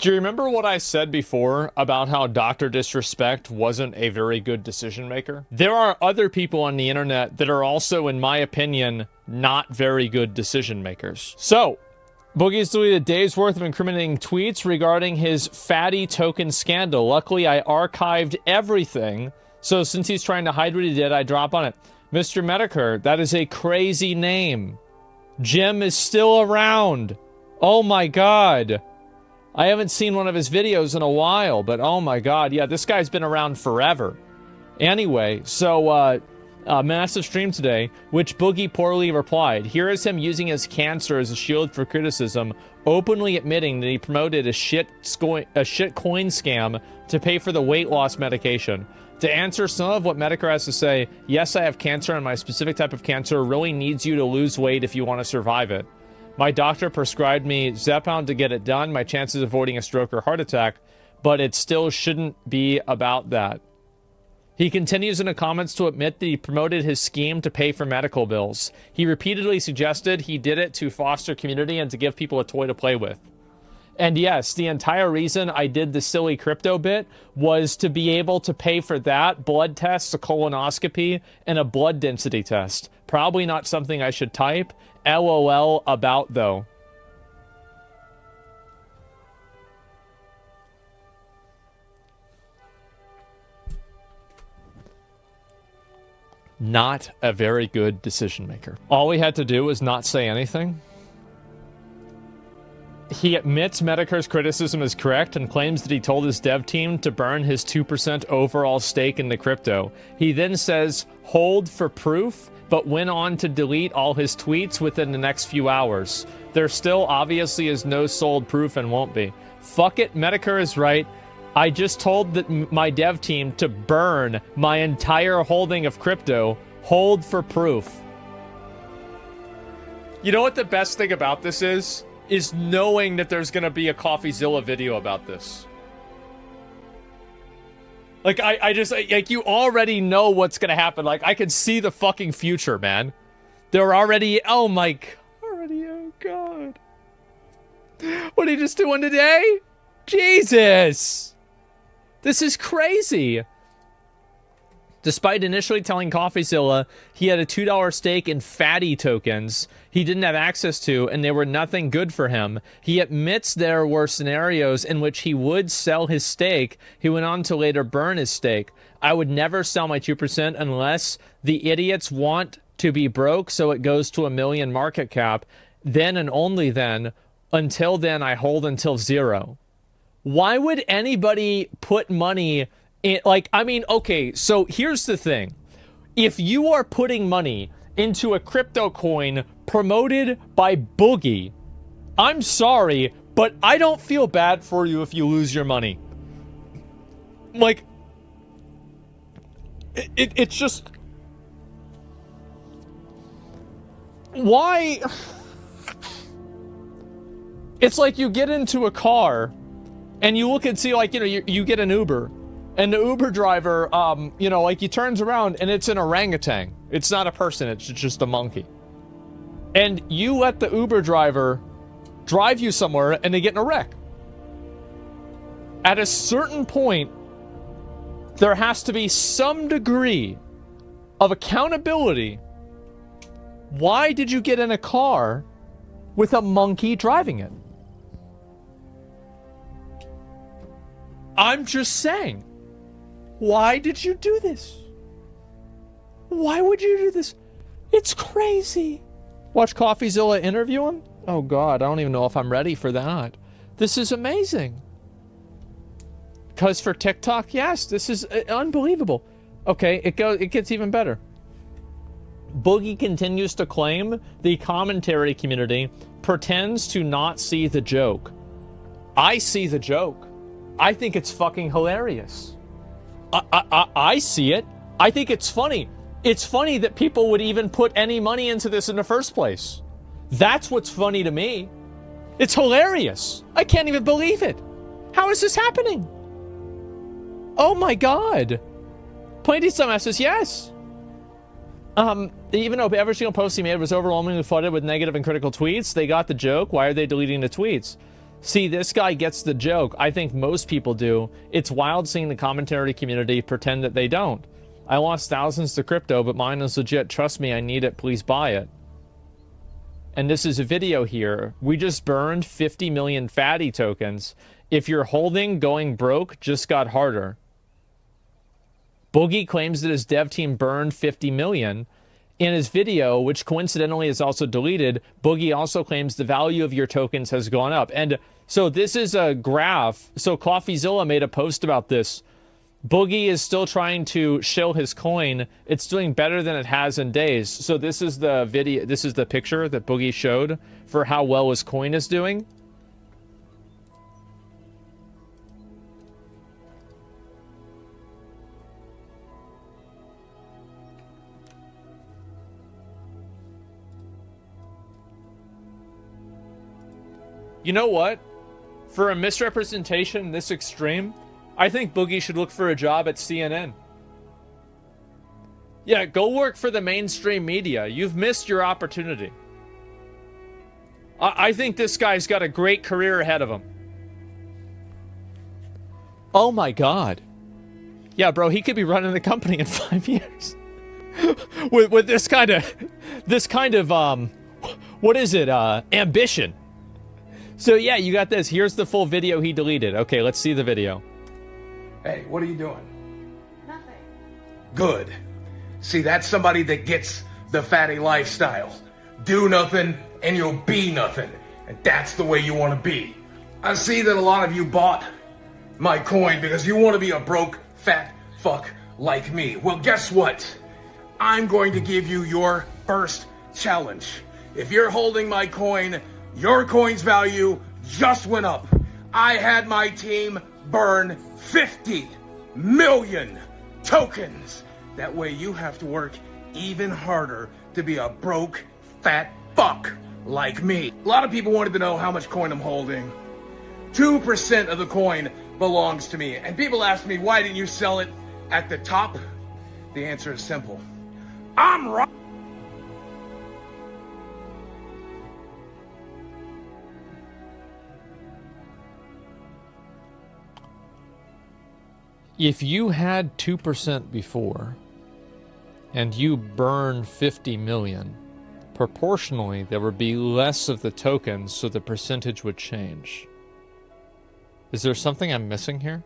Do you remember what I said before about how Dr. Disrespect wasn't a very good decision maker? There are other people on the internet that are also, in my opinion, not very good decision makers. So, Boogie's deleted a day's worth of incriminating tweets regarding his fatty token scandal. Luckily, I archived everything, so since he's trying to hide what he did, I drop on it. Mr. Medicare, that is a crazy name. Jim is still around. Oh my god. I haven't seen one of his videos in a while, but oh my god, yeah, this guy's been around forever. Anyway, so, massive stream today, which Boogie poorly replied. Here is him using his cancer as a shield for criticism, openly admitting that he promoted a shit coin scam to pay for the weight loss medication. To answer some of what Medicare has to say, yes, I have cancer, and my specific type of cancer really needs you to lose weight if you want to survive it. My doctor prescribed me Zepbound to get it done, my chances of avoiding a stroke or heart attack, but it still shouldn't be about that. He continues in the comments to admit that he promoted his scheme to pay for medical bills. He repeatedly suggested he did it to foster community and to give people a toy to play with. And yes, the entire reason I did the silly crypto bit was to be able to pay for that, blood tests, a colonoscopy, and a blood density test. Probably not something I should type. LOL about, though. Not a very good decision maker. All we had to do was not say anything. He admits Medicare's criticism is correct and claims that he told his dev team to burn his 2% overall stake in the crypto. He then says, hold for proof, but went on to delete all his tweets within the next few hours. There still obviously is no sold proof and won't be. Fuck it, Medicare is right. I just told my dev team to burn my entire holding of crypto. Hold for proof. You know what the best thing about this is? Is knowing that there's gonna be a CoffeeZilla video about this. Like, I just, like, you already know what's gonna happen. Like, I can see the fucking future, man. They're already, oh my, already, oh god. What are you just doing today? Jesus! This is crazy. Despite initially telling CoffeeZilla he had a $2 stake in fatty tokens he didn't have access to and they were nothing good for him, he admits there were scenarios in which he would sell his stake. He went on to later burn his stake. I would never sell my 2% unless the idiots want to be broke so it goes to 1 million market cap. Then and only then. Until then, I hold until 0. Why would anybody put money... Like, I mean, okay, so here's the thing. If you are putting money into a crypto coin promoted by Boogie, I'm sorry, but I don't feel bad for you if you lose your money. Like, it's just... Why? It's like you get into a car and you look and see, like, you know, you get an Uber. And the Uber driver, you know, like, he turns around and it's an orangutan. It's not a person, it's just a monkey. And you let the Uber driver drive you somewhere and they get in a wreck. At a certain point, there has to be some degree of accountability. Why did you get in a car with a monkey driving it? I'm just saying. Why did you do this? Why would you do this? It's crazy. Watch CoffeeZilla interview him? Oh god, I don't even know if I'm ready for that. This is amazing. Because for TikTok, yes, this is unbelievable. Okay, it gets even better. Boogie continues to claim the commentary community pretends to not see the joke. I see the joke. I think it's fucking hilarious. I see it. I think it's funny. It's funny that people would even put any money into this in the first place. That's what's funny to me. It's hilarious. I can't even believe it. How is this happening? Oh my god. Plenty Some says yes. Even though every single post he made was overwhelmingly flooded with negative and critical tweets, they got the joke. Why are they deleting the tweets? See, this guy gets the joke. I think most people do. It's wild seeing the commentary community pretend that they don't. I lost thousands to crypto, but mine is legit. Trust me, I need it. Please buy it. And this is a video here. We just burned 50 million fatty tokens. If you're holding, going broke just got harder. Boogie claims that his dev team burned 50 million. In his video, which coincidentally is also deleted, Boogie also claims the value of your tokens has gone up. And so this is a graph. So CoffeeZilla made a post about this. Boogie is still trying to shill his coin. It's doing better than it has in days. So this is the video. This is the picture that Boogie showed for how well his coin is doing. You know what? For a misrepresentation this extreme, I think Boogie should look for a job at CNN. Yeah, go work for the mainstream media. You've missed your opportunity. I think this guy's got a great career ahead of him. Oh my God. Yeah, bro, he could be running the company in 5 years. with this kind of, what is it? Ambition. So yeah, you got this. Here's the full video he deleted. Okay, let's see the video. Hey, what are you doing? Nothing. Good. See, that's somebody that gets the fatty lifestyle. Do nothing and you'll be nothing. And that's the way you want to be. I see that a lot of you bought my coin because you want to be a broke, fat fuck like me. Well, guess what? I'm going to give you your first challenge. If you're holding my coin, your coin's value just went up. I had my team burn 50 million tokens. That way you have to work even harder to be a broke, fat fuck like me. A lot of people wanted to know how much coin I'm holding. 2% of the coin belongs to me. And people ask me, why didn't you sell it at the top? The answer is simple. I'm right. If you had 2% before and you burn 50 million, proportionally there would be less of the tokens, so the percentage would change. Is there something I'm missing here?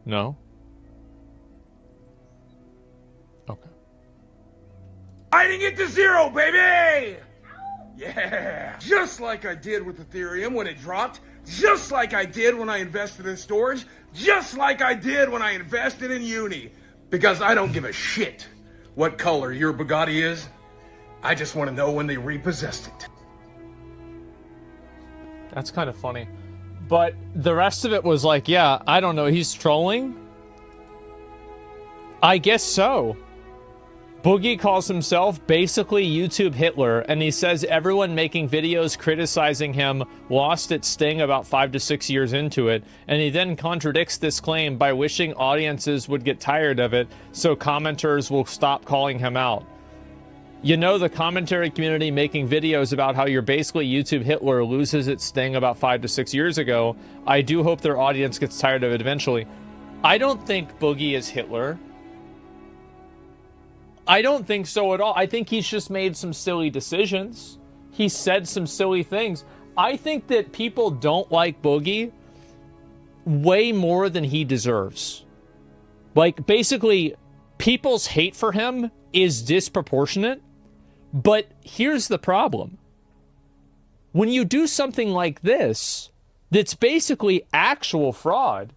No? Okay. Fighting it to zero, baby! Yeah! Just like I did with Ethereum when it dropped, just like I did when I invested in storage, just like I did when I invested in Uni. Because I don't give a shit what color your Bugatti is. I just want to know when they repossessed it. That's kind of funny. But the rest of it was like, yeah, I don't know, he's trolling? I guess so. Boogie calls himself basically YouTube Hitler, and he says everyone making videos criticizing him lost its sting about 5 to 6 years into it, and he then contradicts this claim by wishing audiences would get tired of it so commenters will stop calling him out. You know, the commentary community making videos about how you're basically YouTube Hitler loses its sting about 5 to 6 years ago. I do hope their audience gets tired of it eventually. I don't think Boogie is Hitler. I don't think so at all. I think he's just made some silly decisions. He said some silly things. I think that people don't like Boogie way more than he deserves. Like, basically, people's hate for him is disproportionate. But here's the problem. When you do something like this, that's basically actual fraud,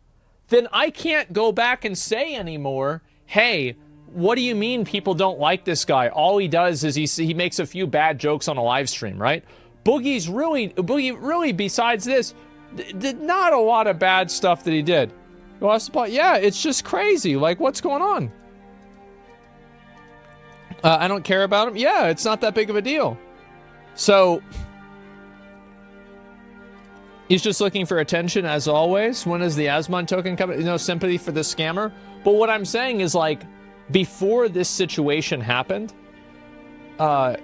then I can't go back and say anymore, hey, what do you mean people don't like this guy? All he does is he makes a few bad jokes on a live stream, right? Boogie really, besides this, did not a lot of bad stuff that he did. Yeah, it's just crazy. Like, what's going on? I don't care about him. Yeah, it's not that big of a deal. So, he's just looking for attention as always. When is the Asmon token coming? No sympathy for this scammer. But what I'm saying is, like, before this situation happened, I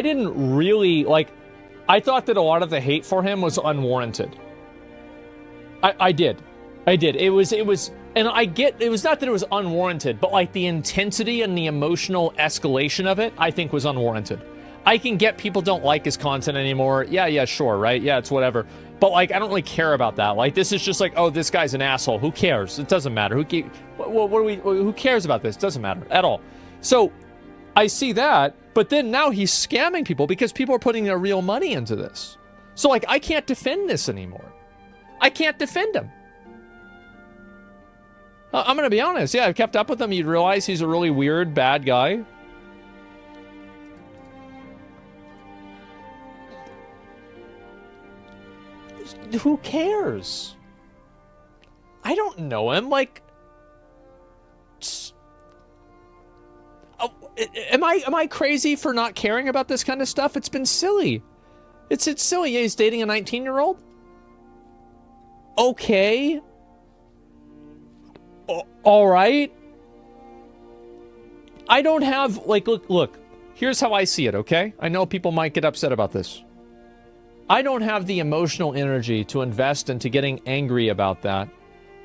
didn't really, like, I thought that a lot of the hate for him was unwarranted. I did. It was, and I get, it was not that it was unwarranted, but like the intensity and the emotional escalation of it, I think was unwarranted. I can get people don't like his content anymore. Yeah, sure, right? Yeah, it's whatever. But like, I don't really care about that. Like, this is just like, oh, this guy's an asshole. Who cares? It doesn't matter. Who cares about this? It doesn't matter at all. So I see that, but then now he's scamming people because people are putting their real money into this. So like, I can't defend this anymore. I can't defend him. I'm going to be honest. Yeah, I've kept up with him. You'd realize he's a really weird, bad guy. Who cares? I don't know him. Like, am I crazy for not caring about this kind of stuff? It's been silly. It's silly. Yeah, he's dating a 19-year-old. Okay. All right. I don't have, like, look. Here's how I see it, okay? I know people might get upset about this. I don't have the emotional energy to invest into getting angry about that,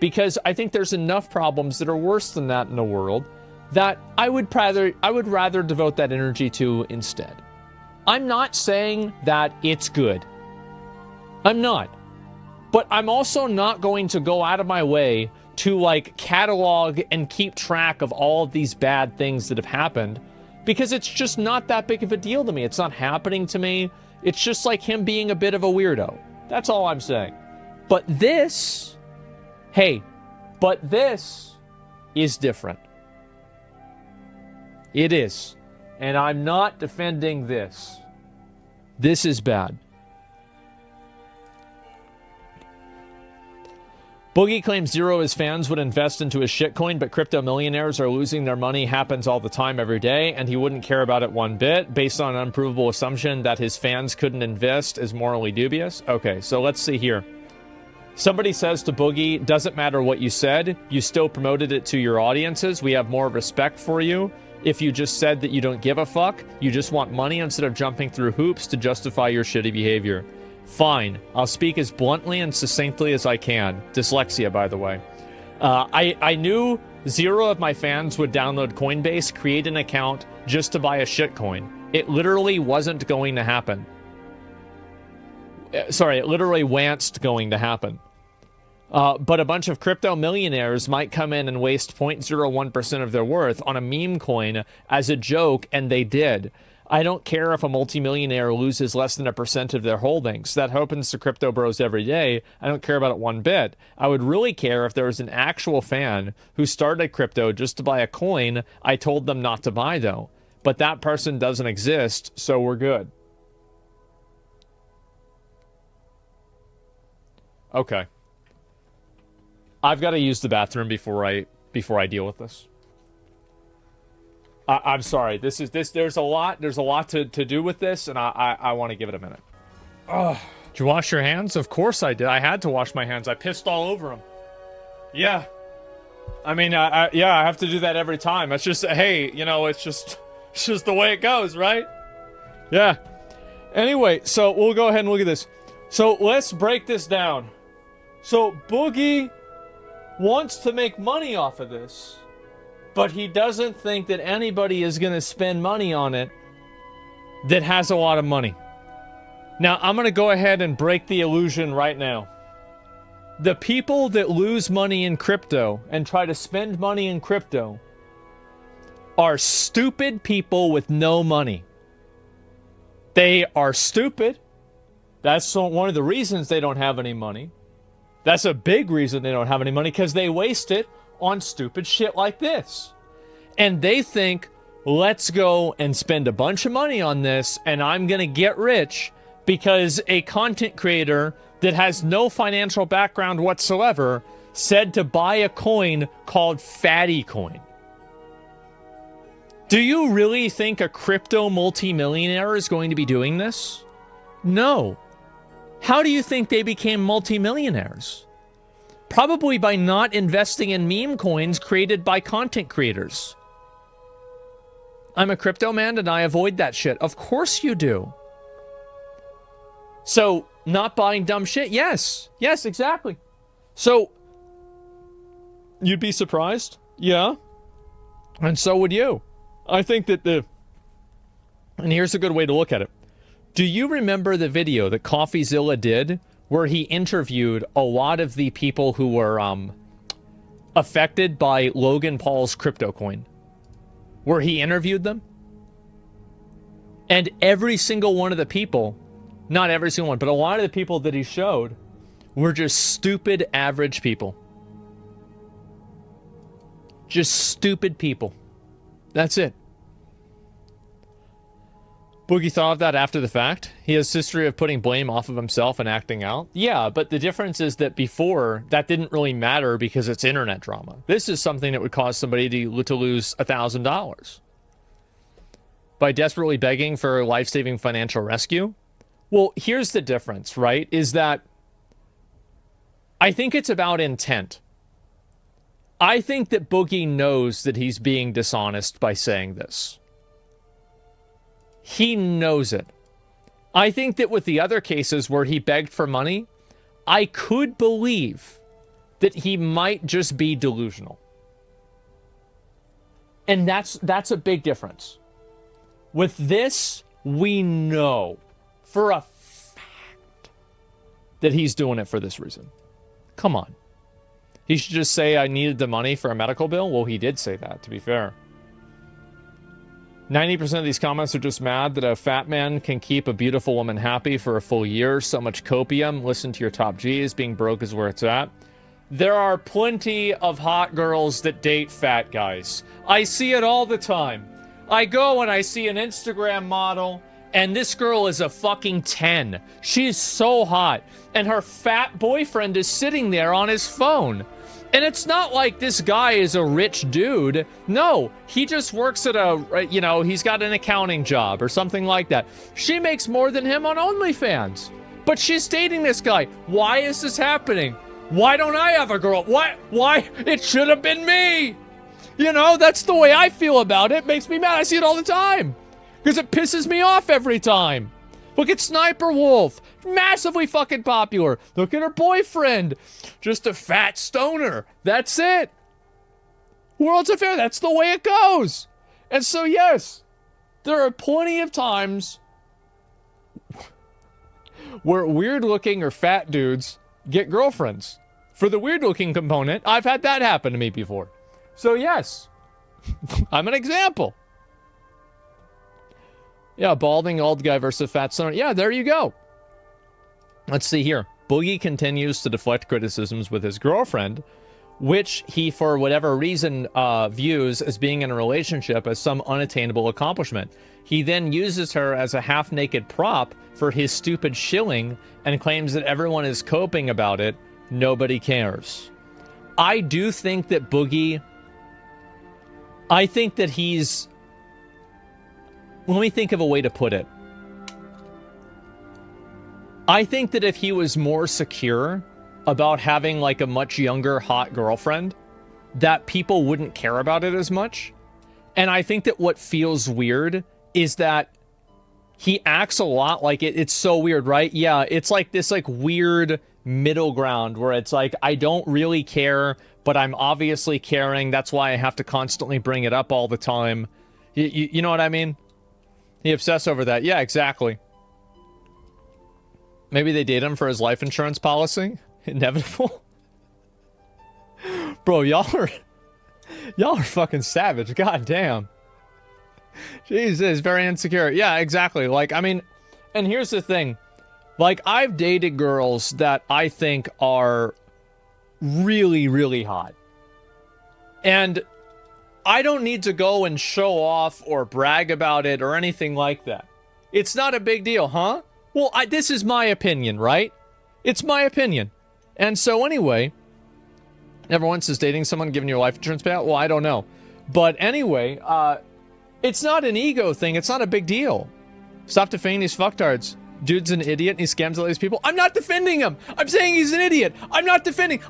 because I think there's enough problems that are worse than that in the world that I would rather devote that energy to instead. I'm not saying that it's good. I'm not. But I'm also not going to go out of my way to like catalog and keep track of all of these bad things that have happened, because it's just not that big of a deal to me. It's not happening to me. It's just like him being a bit of a weirdo. That's all I'm saying. But this, this is different. It is. And I'm not defending this. This is bad. Boogie claims zero of his fans would invest into his shitcoin, but crypto millionaires are losing their money. Happens all the time, every day, and he wouldn't care about it one bit. Based on an unprovable assumption that his fans couldn't invest is morally dubious. Okay, so let's see here. Somebody says to Boogie, doesn't matter what you said, you still promoted it to your audiences. We have more respect for you. If you just said that you don't give a fuck, you just want money instead of jumping through hoops to justify your shitty behavior. Fine. I'll speak as bluntly and succinctly as I can. Dyslexia, by the way. I knew zero of my fans would download Coinbase, create an account just to buy a shitcoin. It literally wasn't going to happen. Sorry, it literally wanced going to happen. But a bunch of crypto millionaires might come in and waste 0.01% of their worth on a meme coin as a joke, and they did. I don't care if a multimillionaire loses less than 1% of their holdings. That happens to crypto bros every day. I don't care about it one bit. I would really care if there was an actual fan who started crypto just to buy a coin I told them not to buy, though. But that person doesn't exist, so we're good. Okay. I've got to use the bathroom before I deal with this. I'm sorry. There's a lot to do with this, and I want to give it a minute. Did you wash your hands? Of course I did. I had to wash my hands. I pissed all over them. Yeah. I mean, I have to do that every time. It's just, hey, you know, it's just the way it goes, right? Yeah. Anyway, so we'll go ahead and look at this. So let's break this down. So Boogie wants to make money off of this, but he doesn't think that anybody is going to spend money on it that has a lot of money. Now, I'm going to go ahead and break the illusion right now. The people that lose money in crypto and try to spend money in crypto are stupid people with no money. They are stupid. That's one of the reasons they don't have any money. That's a big reason they don't have any money, because they waste it on stupid shit like this. And they think, let's go and spend a bunch of money on this, and I'm going to get rich because a content creator that has no financial background whatsoever said to buy a coin called Fatty Coin. Do you really think a crypto multimillionaire is going to be doing this? No. How do you think they became multimillionaires? Probably by not investing in meme coins created by content creators. I'm a crypto man and I avoid that shit. Of course you do. So, not buying dumb shit? Yes. Yes, exactly. So, you'd be surprised? Yeah. And so would you. I think that and here's a good way to look at it. Do you remember the video that CoffeeZilla did where he interviewed a lot of the people who were affected by Logan Paul's crypto coin? Where he interviewed them? And every single one of the people, not every single one, but a lot of the people that he showed were just stupid average people. Just stupid people. That's it. Boogie thought of that after the fact. He has history of putting blame off of himself and acting out. Yeah, but the difference is that before, that didn't really matter because it's internet drama. This is something that would cause somebody to lose $1,000. By desperately begging for life-saving financial rescue? Well, here's the difference, right? Is that I think it's about intent. I think that Boogie knows that he's being dishonest by saying this. He knows it. I think that with the other cases where he begged for money, I could believe that he might just be delusional. And that's a big difference. With this, we know for a fact that he's doing it for this reason. Come on. He should just say, I needed the money for a medical bill? Well, he did say that, to be fair. 90% of these comments are just mad that a fat man can keep a beautiful woman happy for a full year. So much copium. Listen to your top G's. Being broke is where it's at. There are plenty of hot girls that date fat guys. I see it all the time. I go and I see an Instagram model, and this girl is a fucking 10. She's so hot. And her fat boyfriend is sitting there on his phone. And it's not like this guy is a rich dude. No, he just works at he's got an accounting job or something like that. She makes more than him on OnlyFans. But she's dating this guy. Why is this happening? Why don't I have a girl? Why? It should have been me. You know, that's the way I feel about it. Makes me mad. I see it all the time. Because it pisses me off every time. Look at Sniper Wolf. Massively fucking popular. Look at her boyfriend. Just a fat stoner. That's it. World's affair. That's the way it goes. And so, yes, there are plenty of times where weird-looking or fat dudes get girlfriends. For the weird-looking component, I've had that happen to me before. So, yes, I'm an example. Yeah, balding old guy versus fat stoner. Yeah, there you go. Let's see here. Boogie continues to deflect criticisms with his girlfriend, which he, for whatever reason, views as being in a relationship as some unattainable accomplishment. He then uses her as a half-naked prop for his stupid shilling and claims that everyone is coping about it. Nobody cares. I do think that Boogie... I think that he's... Let me think of a way to put it. I think that if he was more secure about having like a much younger hot girlfriend, that people wouldn't care about it as much. And I think that what feels weird is that he acts a lot like it's so weird, right? Yeah, it's like this like weird middle ground where it's like, I don't really care, but I'm obviously caring. That's why I have to constantly bring it up all the time. You know what I mean? He obsess over that. Yeah, exactly. Maybe they date him for his life insurance policy? Inevitable? Bro, y'all are fucking savage. God damn. Jesus, very insecure. Yeah, exactly. Like, I mean, and here's the thing. Like, I've dated girls that I think are really, really hot. And I don't need to go and show off or brag about it or anything like that. It's not a big deal, huh? Well, this is my opinion, right? It's my opinion. And so anyway, never once is dating someone giving you a life insurance payout? Well, I don't know. But anyway, it's not an ego thing. It's not a big deal. Stop defending these fucktards. Dude's an idiot and he scams all these people. I'm not defending him. I'm saying he's an idiot. I'm not defending.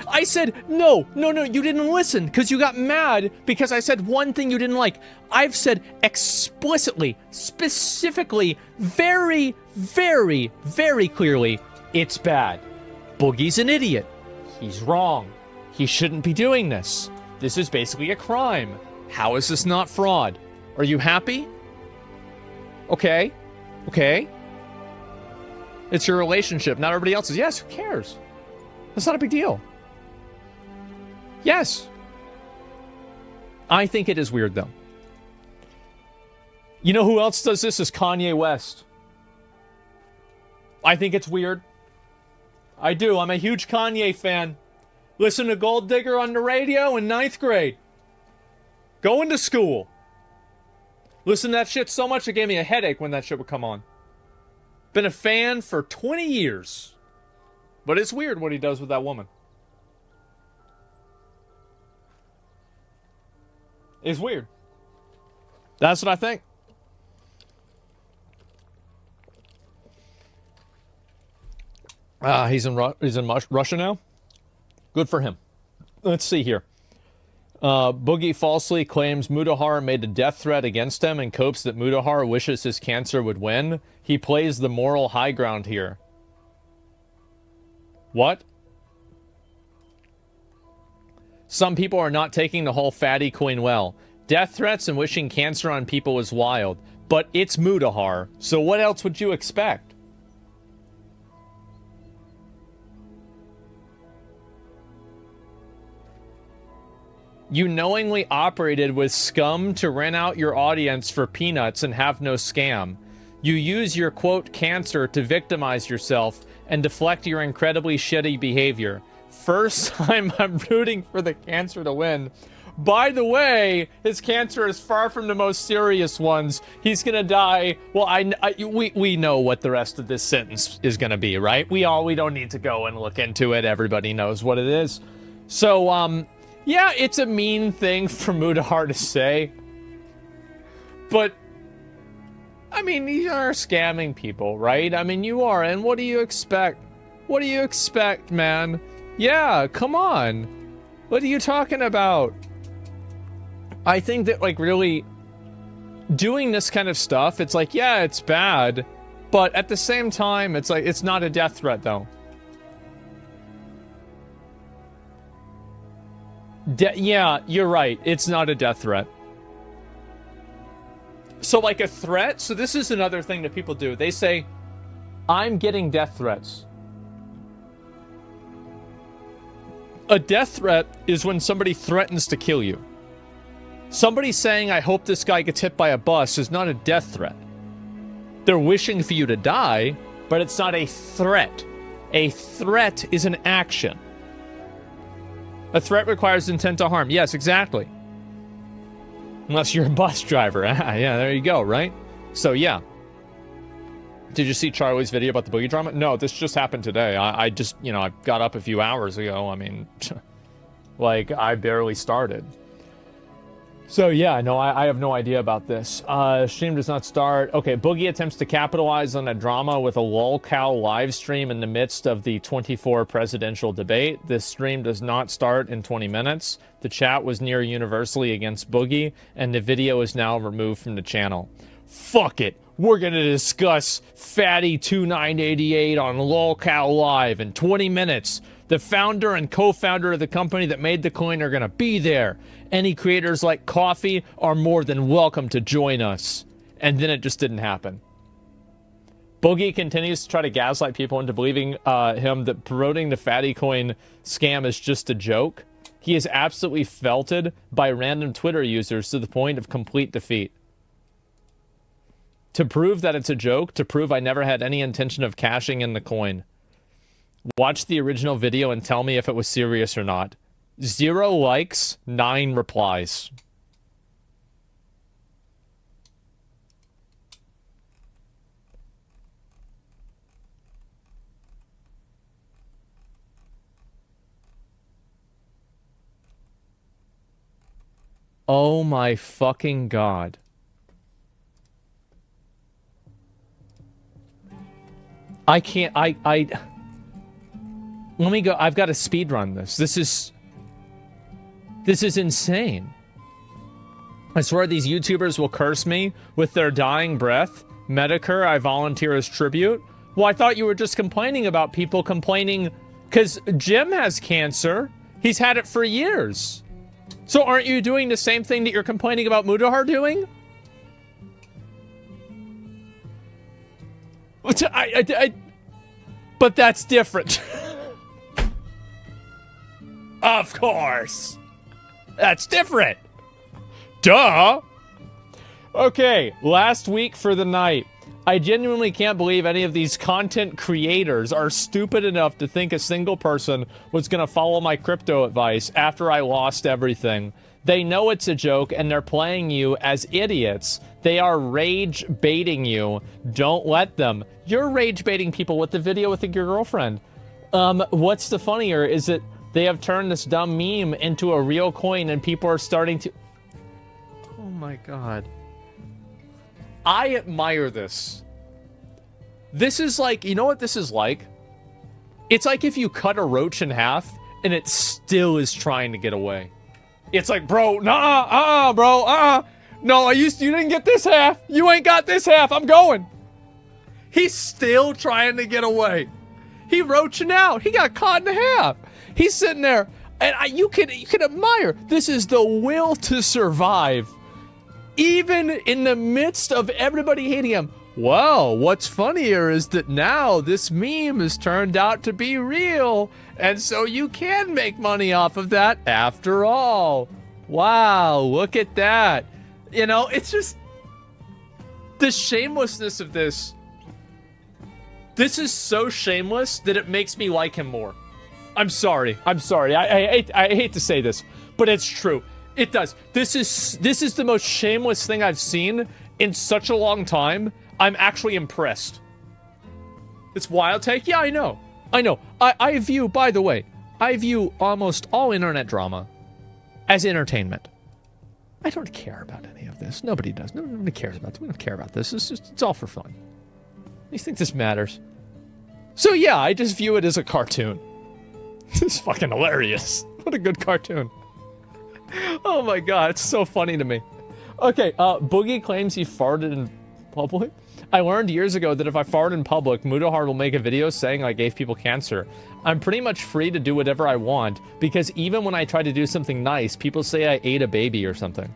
I said, no, you didn't listen because you got mad because I said one thing you didn't like. I've said explicitly, specifically, very, very, very clearly, it's bad. Boogie's an idiot. He's wrong. He shouldn't be doing this. This is basically a crime. How is this not fraud? Are you happy? Okay. It's your relationship, not everybody else's. Yes, who cares? That's not a big deal. Yes. I think it is weird, though. You know who else does this is Kanye West. I think it's weird. I do. I'm a huge Kanye fan. Listen to Gold Digger on the radio in 9th grade. Going to school. Listen to that shit so much it gave me a headache when that shit would come on. Been a fan for 20 years. But it's weird what he does with that woman. It's weird. That's what I think. He's in Russia now? Good for him. Let's see here. Boogie falsely claims Mutahar made a death threat against him and copes that Mutahar wishes his cancer would win. He plays the moral high ground here. What? Some people are not taking the whole fatty coin well. Death threats and wishing cancer on people is wild. But it's Mutahar, so what else would you expect? You knowingly operated with scum to rent out your audience for peanuts and have no scam. You use your, quote, cancer to victimize yourself and deflect your incredibly shitty behavior. First time I'm rooting for the cancer to win. By the way, his cancer is far from the most serious ones. He's gonna die. Well, we know what the rest of this sentence is gonna be, right? We don't need to go and look into it. Everybody knows what it is. So, yeah, it's a mean thing for Mutahar to say. But, I mean, you are scamming people, right? I mean, you are, and what do you expect? What do you expect, man? Yeah, come on. What are you talking about? I think that, like, really doing this kind of stuff, it's like, yeah, it's bad. But at the same time, it's like, it's not a death threat, though. Yeah, you're right. It's not a death threat. So, like, a threat? So this is another thing that people do. They say, I'm getting death threats. A death threat is when somebody threatens to kill you. Somebody saying, I hope this guy gets hit by a bus is not a death threat. They're wishing for you to die, but it's not a threat. A threat is an action. A threat requires intent to harm. Yes, exactly. Unless you're a bus driver. Yeah, there you go, right? So, yeah. Did you see Charlie's video about the Boogie drama? No, this just happened today. I just, I got up a few hours ago. I mean, like, I barely started. So, yeah, no, I have no idea about this. Stream does not start. Okay, Boogie attempts to capitalize on a drama with a lolcow live stream in the midst of the 24 presidential debate. This stream does not start in 20 minutes. The chat was near universally against Boogie, and the video is now removed from the channel. Fuck it. We're going to discuss Fatty2988 on lolcow live in 20 minutes. The founder and co-founder of the company that made the coin are going to be there. Any creators like Coffee are more than welcome to join us. And then it just didn't happen. Boogie continues to try to gaslight people into believing him that promoting the Fatty coin scam is just a joke. He is absolutely felted by random Twitter users to the point of complete defeat. To prove that it's a joke, to prove I never had any intention of cashing in the coin. Watch the original video and tell me if it was serious or not. 0 likes, 9 replies. Oh my fucking god. I can't, let me go, I've got to speed run this. This is insane. I swear these YouTubers will curse me with their dying breath. Medicare, I volunteer as tribute. Well, I thought you were just complaining about people complaining because Jim has cancer. He's had it for years. So aren't you doing the same thing that you're complaining about Mudahar doing? But that's different. Of course. That's different. Duh. Okay, last week for the night. I genuinely can't believe any of these content creators are stupid enough to think a single person was gonna follow my crypto advice after I lost everything. They know it's a joke and they're playing you as idiots. They are rage baiting you. Don't let them. You're rage baiting people with the video with your girlfriend. What's the funnier is that they have turned this dumb meme into a real coin and people are starting to... Oh my god. I admire this. This is like, you know what this is like? It's like if you cut a roach in half and it still is trying to get away. It's like, bro, nah, bro, no, you didn't get this half. You ain't got this half. I'm going. He's still trying to get away. He roaching out. He got caught in half. He's sitting there, and you can admire. This is the will to survive. Even in the midst of everybody hating him. Well, what's funnier is that now this meme has turned out to be real. And so you can make money off of that after all. Wow, look at that. You know, it's just the shamelessness of this. This is so shameless that it makes me like him more. I'm sorry. I hate to say this, but it's true. It does. This is the most shameless thing I've seen in such a long time. I'm actually impressed. It's wild take. Yeah, I know. I view, by the way, I view almost all internet drama as entertainment. I don't care about any of this. Nobody does. Nobody cares about this. We don't care about this. It's all for fun. You think this matters? So yeah, I just view it as a cartoon. This is fucking hilarious. What a good cartoon. Oh my god, it's so funny to me. Okay, Boogie claims he farted in public. I learned years ago that if I fart in public, Mudahar will make a video saying I gave people cancer. I'm pretty much free to do whatever I want, because even when I try to do something nice, people say I ate a baby or something.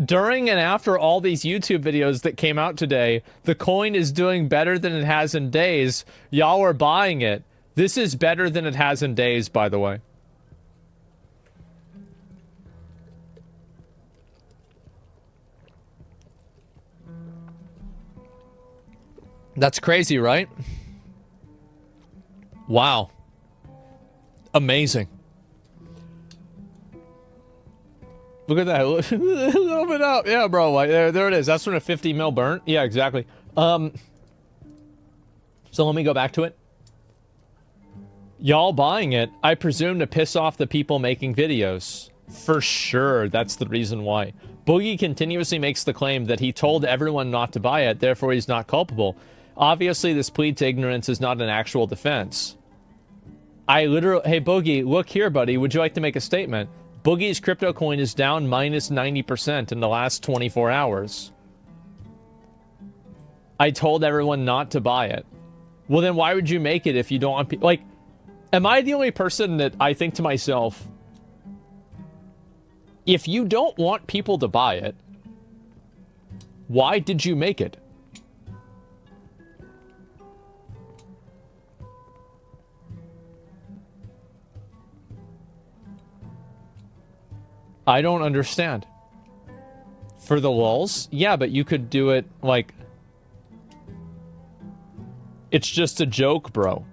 During and after all these YouTube videos that came out today, the coin is doing better than it has in days. Y'all are buying it. This is better than it has in days, by the way. That's crazy, right? Wow. Amazing. Look at that. A little bit up. Yeah, bro. Like, there it is. That's when a 50 mil burnt. Yeah, exactly. So let me go back to it. Y'all buying it, I presume, to piss off the people making videos. For sure. That's the reason why. Boogie continuously makes the claim that he told everyone not to buy it, therefore he's not culpable. Obviously, this plea to ignorance is not an actual defense. Hey, Boogie, look here, buddy. Would you like to make a statement? Boogie's crypto coin is down minus 90% in the last 24 hours. I told everyone not to buy it. Well, then why would you make it if you don't want people... Like, am I the only person that I think to myself, if you don't want people to buy it, why did you make it? I don't understand. For the lulz? Yeah, but you could do it like... It's just a joke, bro.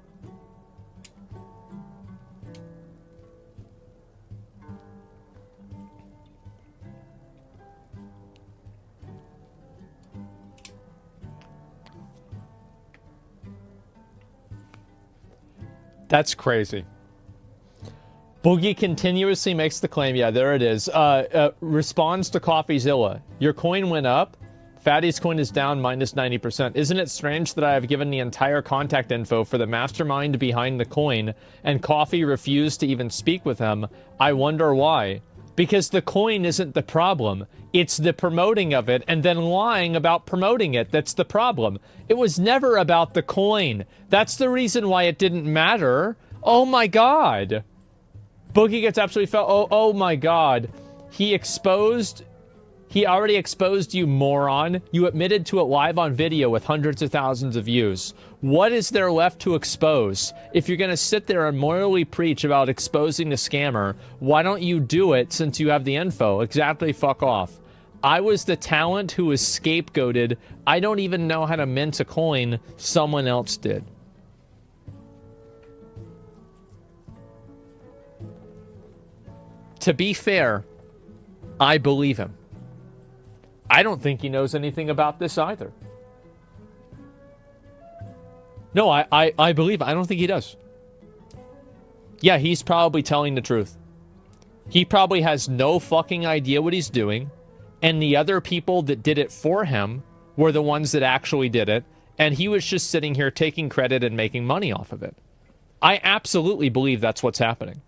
That's crazy. Boogie continuously makes the claim. Yeah, there it is. Responds to CoffeeZilla. Your coin went up. Fatty's coin is down minus 90%. Isn't it strange that I have given the entire contact info for the mastermind behind the coin and Coffee refused to even speak with him? I wonder why. Because the coin isn't the problem. It's the promoting of it and then lying about promoting it that's the problem. It was never about the coin. That's the reason why it didn't matter. Oh my god. Boogie gets absolutely felt. Oh my god. He already exposed you, moron. You admitted to it live on video with hundreds of thousands of views. What is there left to expose? If you're going to sit there and morally preach about exposing the scammer, why don't you do it since you have the info? Exactly, fuck off. I was the talent who was scapegoated. I don't even know how to mint a coin. Someone else did. To be fair, I believe him. I don't think he knows anything about this either. No, I believe. I don't think he does. Yeah, he's probably telling the truth. He probably has no fucking idea what he's doing, and the other people that did it for him were the ones that actually did it, and he was just sitting here taking credit and making money off of it. I absolutely believe that's what's happening.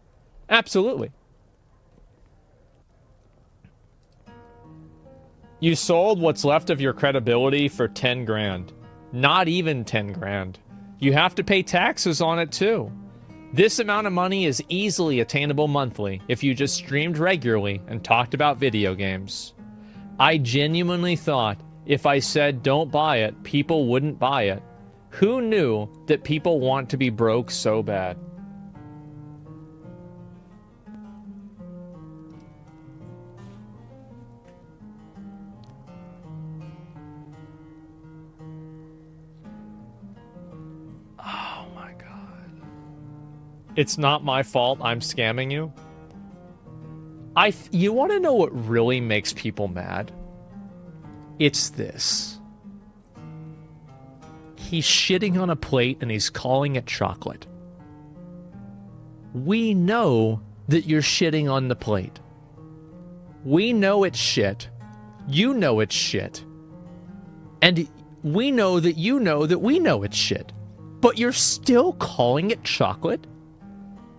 Absolutely. You sold what's left of your credibility for 10 grand. Not even 10 grand. You have to pay taxes on it too. This amount of money is easily attainable monthly if you just streamed regularly and talked about video games. I genuinely thought if I said don't buy it, people wouldn't buy it. Who knew that people want to be broke so bad? It's not my fault I'm scamming you. You want to know what really makes people mad? It's this. He's shitting on a plate and he's calling it chocolate. We know that you're shitting on the plate. We know it's shit. You know it's shit. And we know that you know that we know it's shit. But you're still calling it chocolate?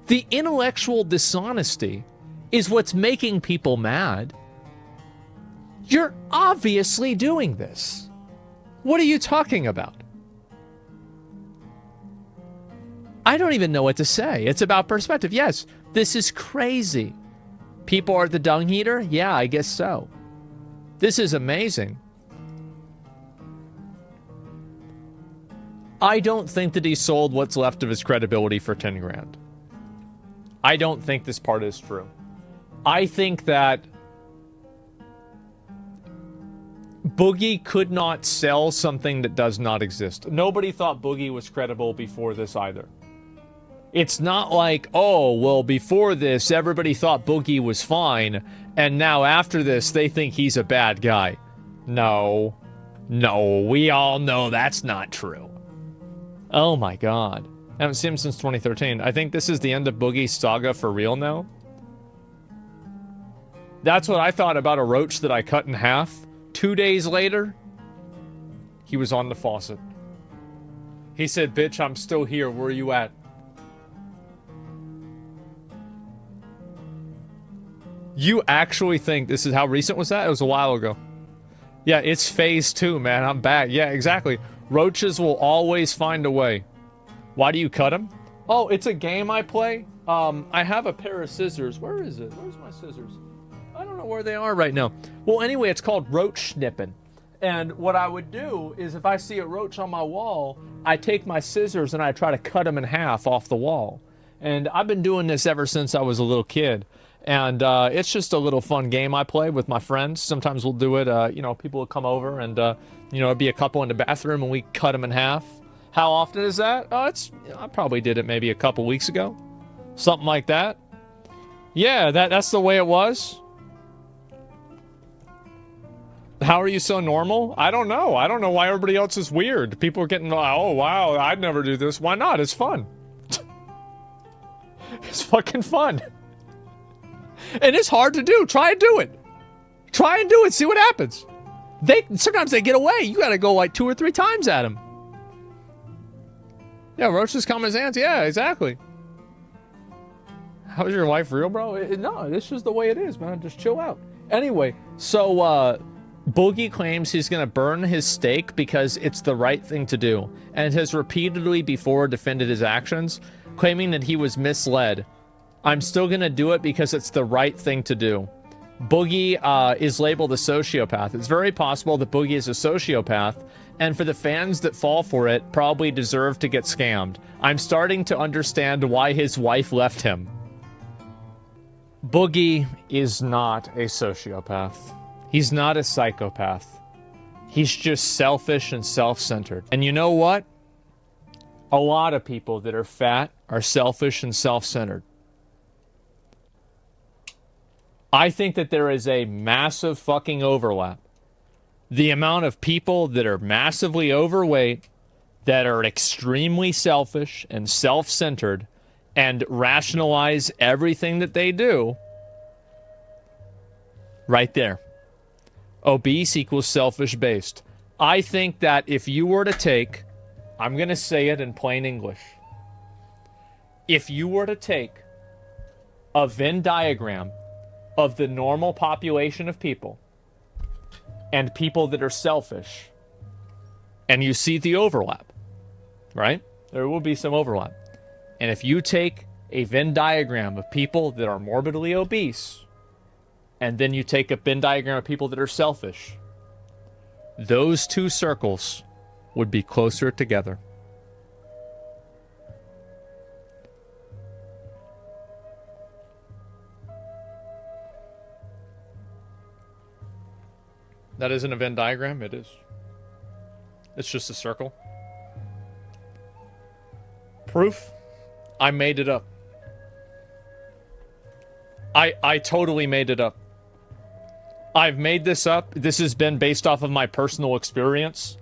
The intellectual dishonesty is what's making people mad. You're obviously doing this. What are you talking about? I don't even know what to say. It's about perspective. Yes, this is crazy. People are the dung eater? Yeah, I guess so. This is amazing. I don't think that he sold what's left of his credibility for 10 grand. I don't think this part is true. I think that Boogie could not sell something that does not exist. Nobody thought Boogie was credible before this either. It's not like, oh, well, before this, everybody thought Boogie was fine, and now after this, they think he's a bad guy. No. No, we all know that's not true. Oh my god. I haven't seen him since 2013. I think this is the end of Boogie's saga for real now. That's what I thought about a roach that I cut in half. 2 days later, he was on the faucet. He said, bitch, I'm still here. Where are you at? You actually think this is how recent was that? It was a while ago. Yeah, it's phase 2, man. I'm back. Yeah, exactly. Roaches will always find a way. Why do you cut them? Oh, it's a game I play. I have a pair of scissors. Where is it? Where's my scissors? I don't know where they are right now. Well, anyway, it's called roach snipping. And what I would do is if I see a roach on my wall, I take my scissors and I try to cut them in half off the wall. And I've been doing this ever since I was a little kid. And it's just a little fun game I play with my friends. Sometimes we'll do it, you know, people will come over and, you know, it'd be a couple in the bathroom and we cut them in half. How often is that? I probably did it maybe a couple weeks ago. Something like that. Yeah, that's the way it was. How are you so normal? I don't know. I don't know why everybody else is weird. People are getting, oh, wow, I'd never do this. Why not? It's fun. It's fucking fun. And it's hard to do. Try and do it. Try and do it. See what happens. Sometimes they get away. You got to go like 2 or 3 times at them. Yeah, roaches come in his hands. Yeah, exactly. How's your wife real, bro? No, this is the way it is, man. Just chill out. Anyway, so Boogie claims he's going to burn his steak because it's the right thing to do, and has repeatedly before defended his actions, claiming that he was misled. I'm still going to do it because it's the right thing to do. Boogie is labeled a sociopath. It's very possible that Boogie is a sociopath, and for the fans that fall for it, probably deserve to get scammed. I'm starting to understand why his wife left him. Boogie is not a sociopath. He's not a psychopath. He's just selfish and self-centered. And you know what? A lot of people that are fat are selfish and self-centered. I think that there is a massive fucking overlap. The amount of people that are massively overweight, that are extremely selfish and self-centered, and rationalize everything that they do, right there. Obese equals selfish based. I think that if you were to take, I'm going to say it in plain English. If you were to take a Venn diagram of the normal population of people and people that are selfish, and you see the overlap, right? There will be some overlap. And if you take a Venn diagram of people that are morbidly obese, and then you take a Venn diagram of people that are selfish, those two circles would be closer together. That isn't a Venn diagram? It is. It's just a circle. Proof? I made it up. I totally made it up. I've made this up. This has been based off of my personal experience.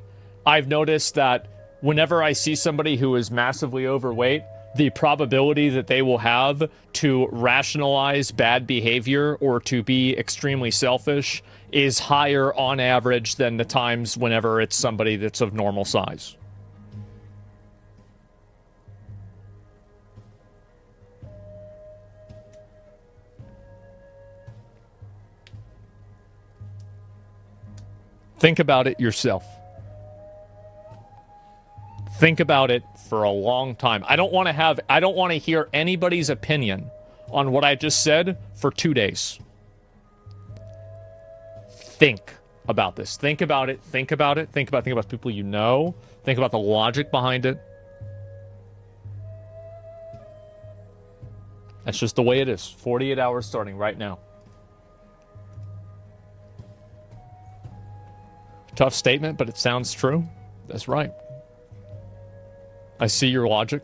I've noticed that whenever I see somebody who is massively overweight, the probability that they will have to rationalize bad behavior or to be extremely selfish is higher on average than the times whenever it's somebody that's of normal size. Think about it yourself. Think about it for a long time. I don't want to hear anybody's opinion on what I just said for 2 days. Think about this. Think about it. Think about it. Think about people you know. Think about the logic behind it. That's just the way it is. 48 hours starting right now. Tough statement, but it sounds true. That's right. I see your logic.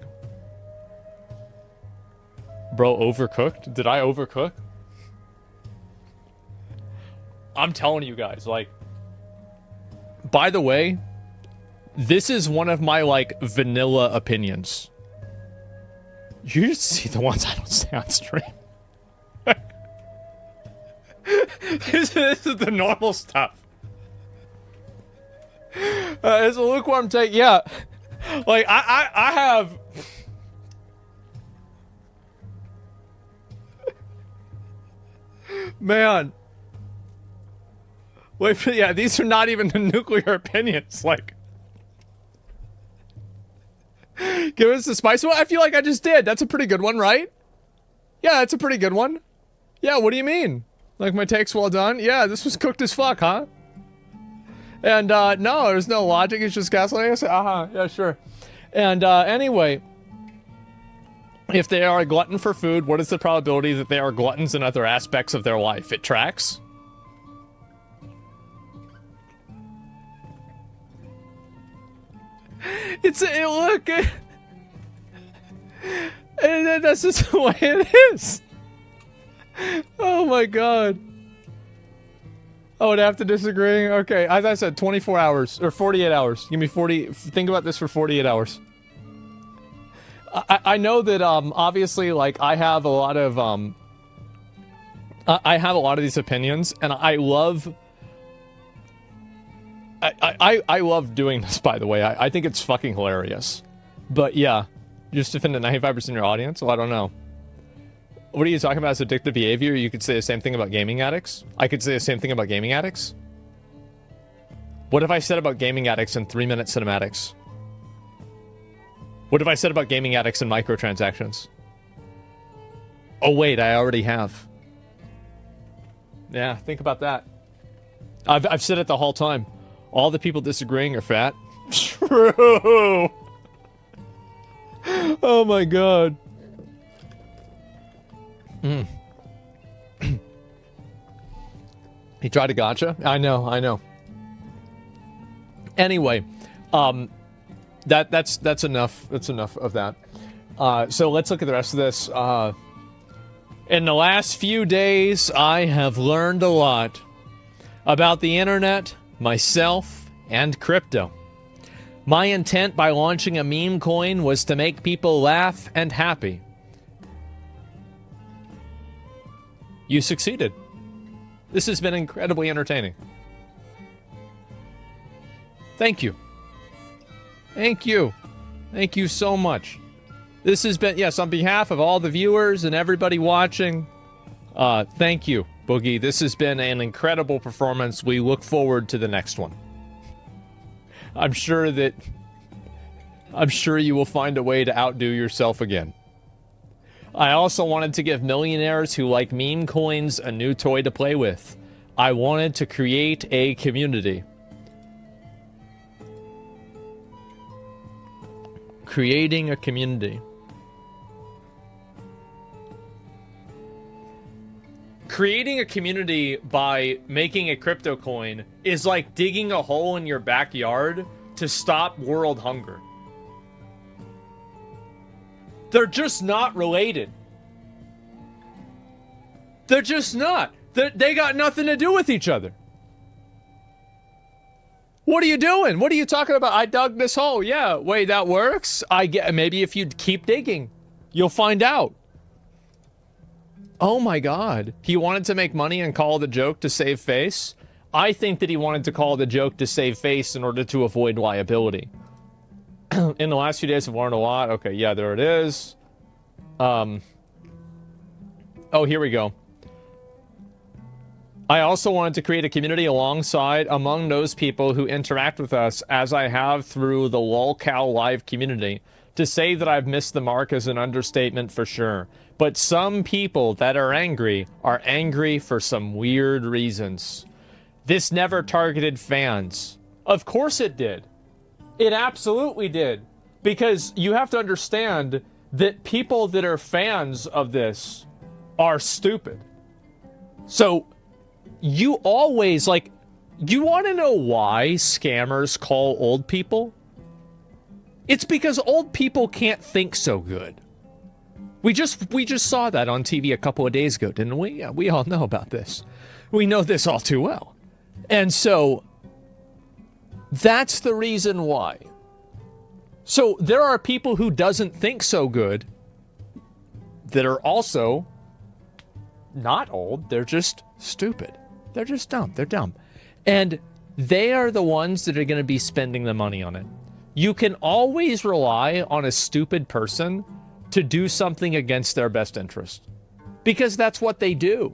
Bro, overcooked? Did I overcook? I'm telling you guys, like, by the way, this is one of my, like, vanilla opinions. You just see the ones I don't say on stream. This is the normal stuff. It's a lukewarm take. Yeah. Like, I have... Man. Wait, yeah, these are not even the nuclear opinions. Like... Give us the spicy one? I feel like I just did. That's a pretty good one, right? Yeah, that's a pretty good one. Yeah, what do you mean? Like, my take's well done? Yeah, this was cooked as fuck, huh? And, no, there's no logic. It's just gaslighting. Yeah, sure. And, anyway, if they are a glutton for food, what is the probability that they are gluttons in other aspects of their life? It tracks. Look, and that's just the way it is. Oh my god. I would have to disagree. Okay, as I said, 24 hours or 48 hours. Give me 40. Think about this for 48 hours. I know that obviously, like, I have a lot of I have a lot of these opinions, and I love... I love doing this, by the way. I think it's fucking hilarious. But yeah, just offend 95% of your audience? Well, I don't know. What are you talking about as addictive behavior? You could say the same thing about gaming addicts? I could say the same thing about gaming addicts? What have I said about gaming addicts in 3-minute cinematics? What have I said about gaming addicts and microtransactions? Oh wait, I already have. Yeah, think about that. I've said it the whole time. All the people disagreeing are fat. True. Oh my god. He tried to gotcha? I know. Anyway, that's enough. That's enough of that. So let's look at the rest of this. In the last few days, I have learned a lot about the internet, myself, and crypto. My intent by launching a meme coin was to make people laugh and happy. You succeeded. This has been incredibly entertaining. Thank you. Thank you. Thank you so much. This has been, yes, on behalf of all the viewers and everybody watching, thank you, Boogie. This has been an incredible performance. We look forward to the next one. I'm sure you will find a way to outdo yourself again. I also wanted to give millionaires who like meme coins a new toy to play with. I wanted to create a community. Creating a community. Creating a community by making a crypto coin is like digging a hole in your backyard to stop world hunger. They're just not related. They're just not. They got nothing to do with each other. What are you doing? What are you talking about? I dug this hole. Yeah, wait, that works? I get, maybe if you keep digging, you'll find out. Oh my god. He wanted to make money and call it a joke to save face? I think that he wanted to call it a joke to save face in order to avoid liability. In the last few days, I've learned a lot. Okay, yeah, there it is. Oh, here we go. I also wanted to create a community among those people who interact with us, as I have through the lolcow live community. To say that I've missed the mark is an understatement for sure. But some people that are angry for some weird reasons. This never targeted fans. Of course it did. It absolutely did. Because you have to understand that people that are fans of this are stupid. So, you always, like, you want to know why scammers call old people? It's because old people can't think so good. We just saw that on TV a couple of days ago, didn't we? Yeah, we all know about this. We know this all too well. And so, that's the reason why. So, there are people who doesn't think so good that are also not old. They're just stupid. They're just dumb. They're dumb. And they are the ones that are going to be spending the money on it. You can always rely on a stupid person to do something against their best interest. Because that's what they do.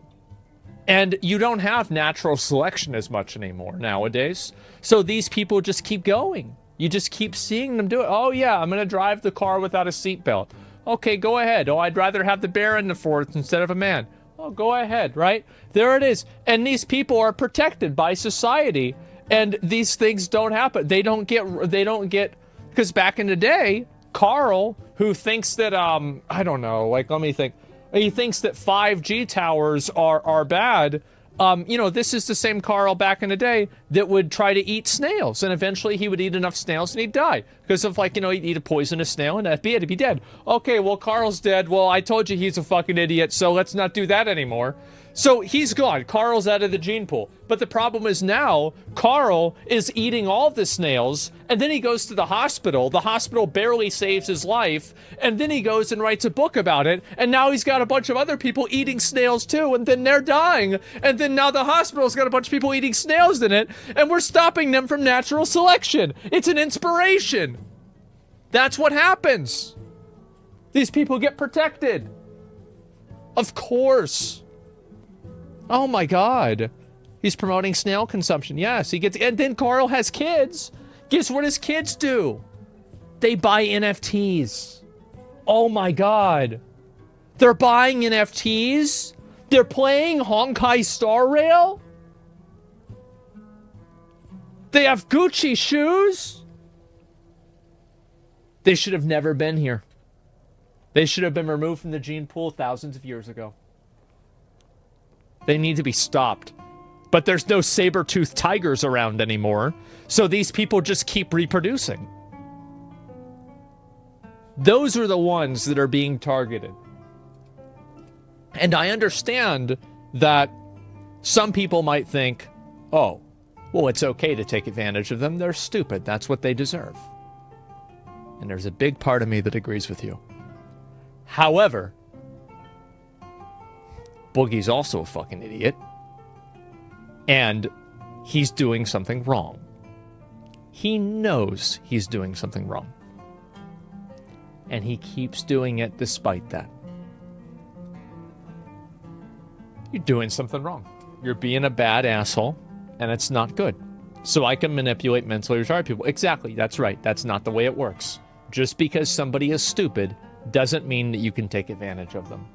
And you don't have natural selection as much anymore nowadays. So these people just keep going. You just keep seeing them do it. Oh yeah, I'm going to drive the car without a seatbelt. Okay, go ahead. Oh, I'd rather have the bear in the forest instead of a man. Oh, go ahead, right? There it is. And these people are protected by society. And these things don't happen. They don't get, because back in the day, Carl, who thinks that, I don't know, like, let me think. He thinks that 5G towers are bad. You know, this is the same Carl back in the day that would try to eat snails. And eventually he would eat enough snails and he'd die. Because of, like, you know, he'd eat a poisonous snail and that'd be it. He'd be dead. Okay, well, Carl's dead. Well, I told you he's a fucking idiot, so let's not do that anymore. So he's gone. Carl's out of the gene pool. But the problem is now Carl is eating all the snails, and then he goes to the hospital. The hospital barely saves his life, and then he goes and writes a book about it, and now he's got a bunch of other people eating snails too, and then they're dying, and then now the hospital's got a bunch of people eating snails in it, and we're stopping them from natural selection. It's an inspiration. That's what happens. These people get protected. Of course. Oh my God. He's promoting snail consumption. Yes, he gets, and then Carl has kids. Guess what his kids do? They buy NFTs. Oh my God. They're buying NFTs? They're playing Honkai Star Rail? They have Gucci shoes? They should have never been here. They should have been removed from the gene pool thousands of years ago. They need to be stopped. But there's no saber-toothed tigers around anymore, so these people just keep reproducing. Those are the ones that are being targeted. And I understand that some people might think, oh, well, it's okay to take advantage of them. They're stupid. That's what they deserve. And there's a big part of me that agrees with you. However, Boogie's also a fucking idiot. And he's doing something wrong. He knows he's doing something wrong. And he keeps doing it despite that. You're doing something wrong. You're being a bad asshole, and it's not good. So I can manipulate mentally retarded people. Exactly, that's right. That's not the way it works. Just because somebody is stupid doesn't mean that you can take advantage of them.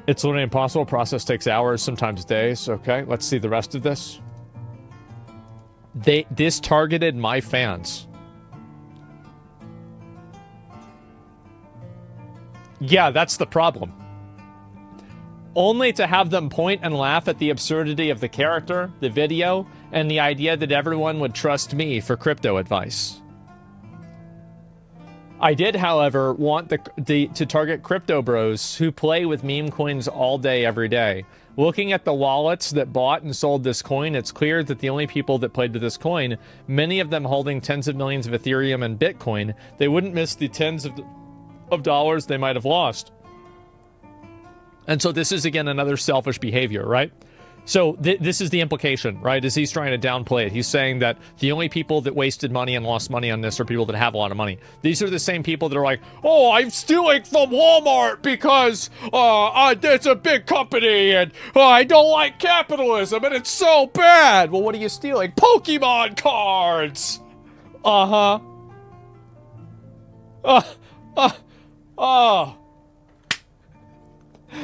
It's literally impossible. Process takes hours, sometimes days. Okay, let's see the rest of this. This targeted my fans. Yeah, that's the problem. Only to have them point and laugh at the absurdity of the character, the video, and the idea that everyone would trust me for crypto advice. I did, however, want to target crypto bros who play with meme coins all day, every day. Looking at the wallets that bought and sold this coin, it's clear that the only people that played with this coin, many of them holding tens of millions of Ethereum and Bitcoin, they wouldn't miss the tens of dollars they might have lost. And so this is, again, another selfish behavior, right? So this is the implication, right? Is he's trying to downplay it. He's saying that the only people that wasted money and lost money on this are people that have a lot of money. These are the same people that are like, oh, I'm stealing from Walmart because it's a big company and I don't like capitalism and it's so bad. Well, what are you stealing? Pokemon cards!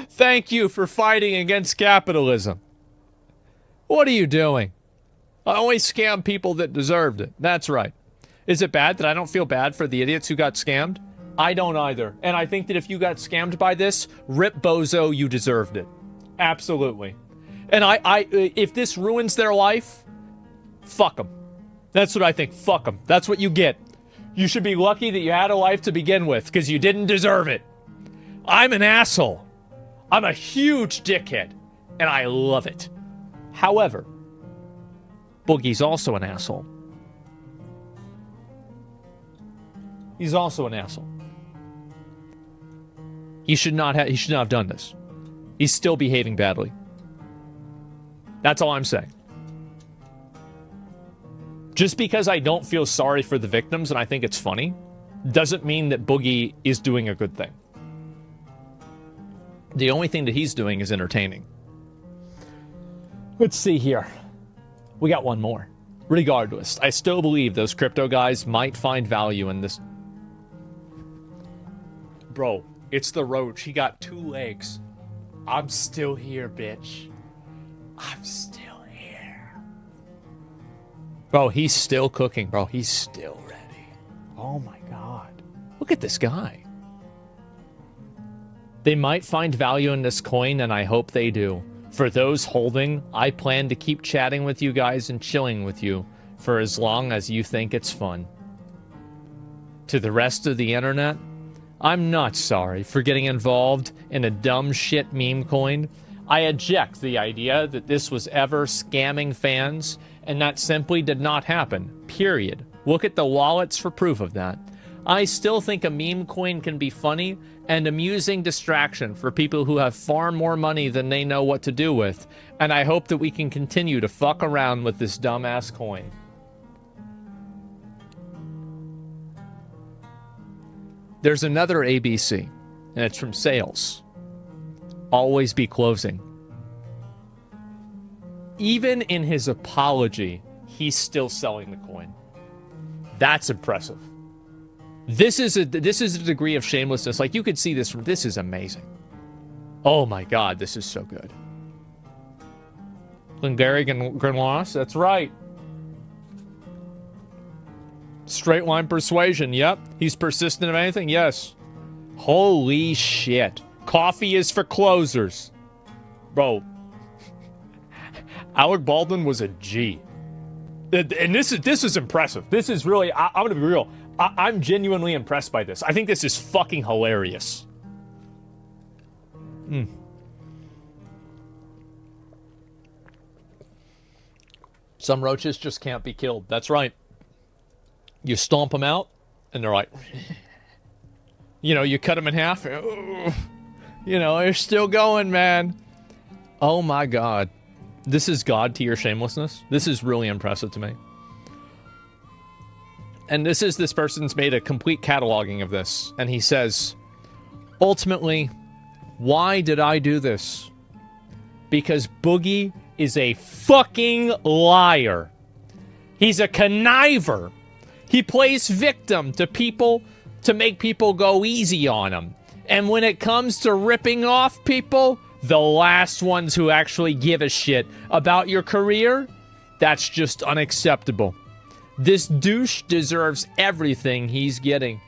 Thank you for fighting against capitalism. What are you doing? I only scam people that deserved it. That's right. Is it bad that I don't feel bad for the idiots who got scammed? I don't either. And I think that if you got scammed by this, rip bozo, you deserved it. Absolutely. And if this ruins their life, fuck them. That's what I think. Fuck them. That's what you get. You should be lucky that you had a life to begin with, because you didn't deserve it. I'm an asshole. I'm a huge dickhead, and I love it. However, Boogie's also an asshole. He's also an asshole. He should not have done this. He's still behaving badly. That's all I'm saying. Just because I don't feel sorry for the victims and I think it's funny, doesn't mean that Boogie is doing a good thing. The only thing that he's doing is entertaining. Let's see here. We got one more. Regardless, I still believe those crypto guys might find value in this. Bro, it's the roach. He got 2 legs. I'm still here, bitch. I'm still here. Bro, he's still cooking, bro. He's still ready. Oh my God. Look at this guy. They might find value in this coin, and I hope they do. For those holding, I plan to keep chatting with you guys and chilling with you for as long as you think it's fun. To the rest of the internet, I'm not sorry for getting involved in a dumb shit meme coin. I eject the idea that this was ever scamming fans, and that simply did not happen. Period. Look at the wallets for proof of that. I still think a meme coin can be funny and amusing distraction for people who have far more money than they know what to do with, and I hope that we can continue to fuck around with this dumbass coin. There's another ABC, and it's from sales. Always be closing. Even in his apology, he's still selling the coin. That's impressive. This is a degree of shamelessness. Like, you could see this from, this is amazing. Oh my God, this is so good. Glengarry Grenloss, that's right. Straight line persuasion, yep. He's persistent of anything, yes. Holy shit. Coffee is for closers. Bro. Alec Baldwin was a G. And this is impressive. This is really, I'm gonna be real. I'm genuinely impressed by this. I think this is fucking hilarious. Some roaches just can't be killed. That's right. You stomp them out, and they're like, you know, you cut them in half. You know, they're still going, man. Oh my God. This is God tier shamelessness. This is really impressive to me. And this person's made a complete cataloging of this. And he says, ultimately, why did I do this? Because Boogie is a fucking liar. He's a conniver. He plays victim to people to make people go easy on him. And when it comes to ripping off people, the last ones who actually give a shit about your career, that's just unacceptable. This douche deserves everything he's getting.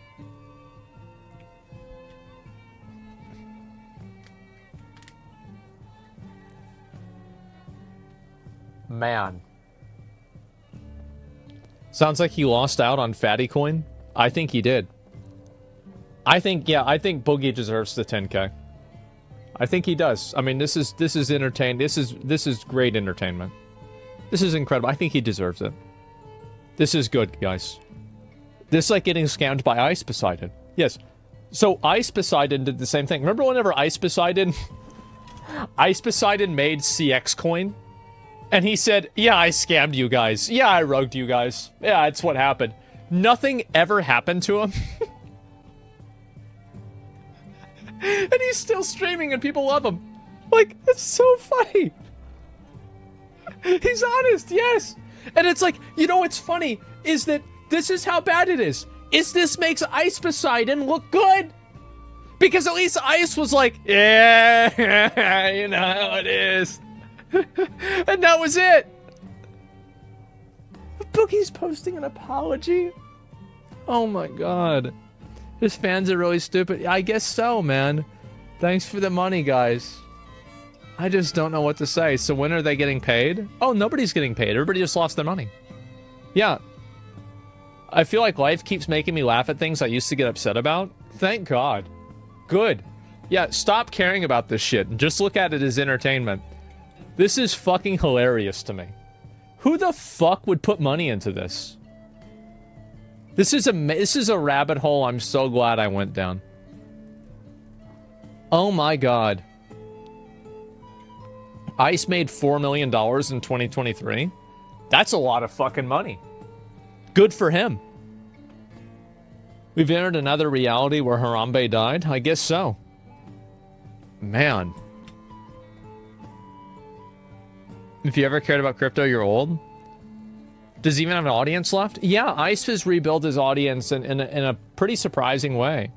Man. Sounds like he lost out on Fatty Coin. I think he did. I think Boogie deserves the 10K. I think he does. I mean, this is entertaining. This is great entertainment. This is incredible. I think he deserves it. This is good, guys. This is like getting scammed by Ice Poseidon. Yes. So Ice Poseidon did the same thing. Remember whenever Ice Poseidon made CX Coin? And he said, yeah, I scammed you guys. Yeah, I rugged you guys. Yeah, that's what happened. Nothing ever happened to him. And he's still streaming and people love him. Like, it's so funny. He's honest, yes. And it's like, you know what's funny is that this is how bad it is. This makes Ice Poseidon look good. Because at least Ice was like, yeah, you know how it is. And that was it. Boogie's posting an apology. Oh my God. His fans are really stupid. I guess so, man. Thanks for the money, guys. I just don't know what to say. So when are they getting paid? Oh, nobody's getting paid. Everybody just lost their money. Yeah. I feel like life keeps making me laugh at things I used to get upset about. Thank God. Good. Yeah, stop caring about this shit and just look at it as entertainment. This is fucking hilarious to me. Who the fuck would put money into this? This is a rabbit hole I'm so glad I went down. Oh my God. Ice made $4 million in 2023. That's a lot of fucking money. Good for him. We've entered another reality where Harambe died? I guess so. Man. If you ever cared about crypto, you're old. Does he even have an audience left? Yeah, Ice has rebuilt his audience in a pretty surprising way.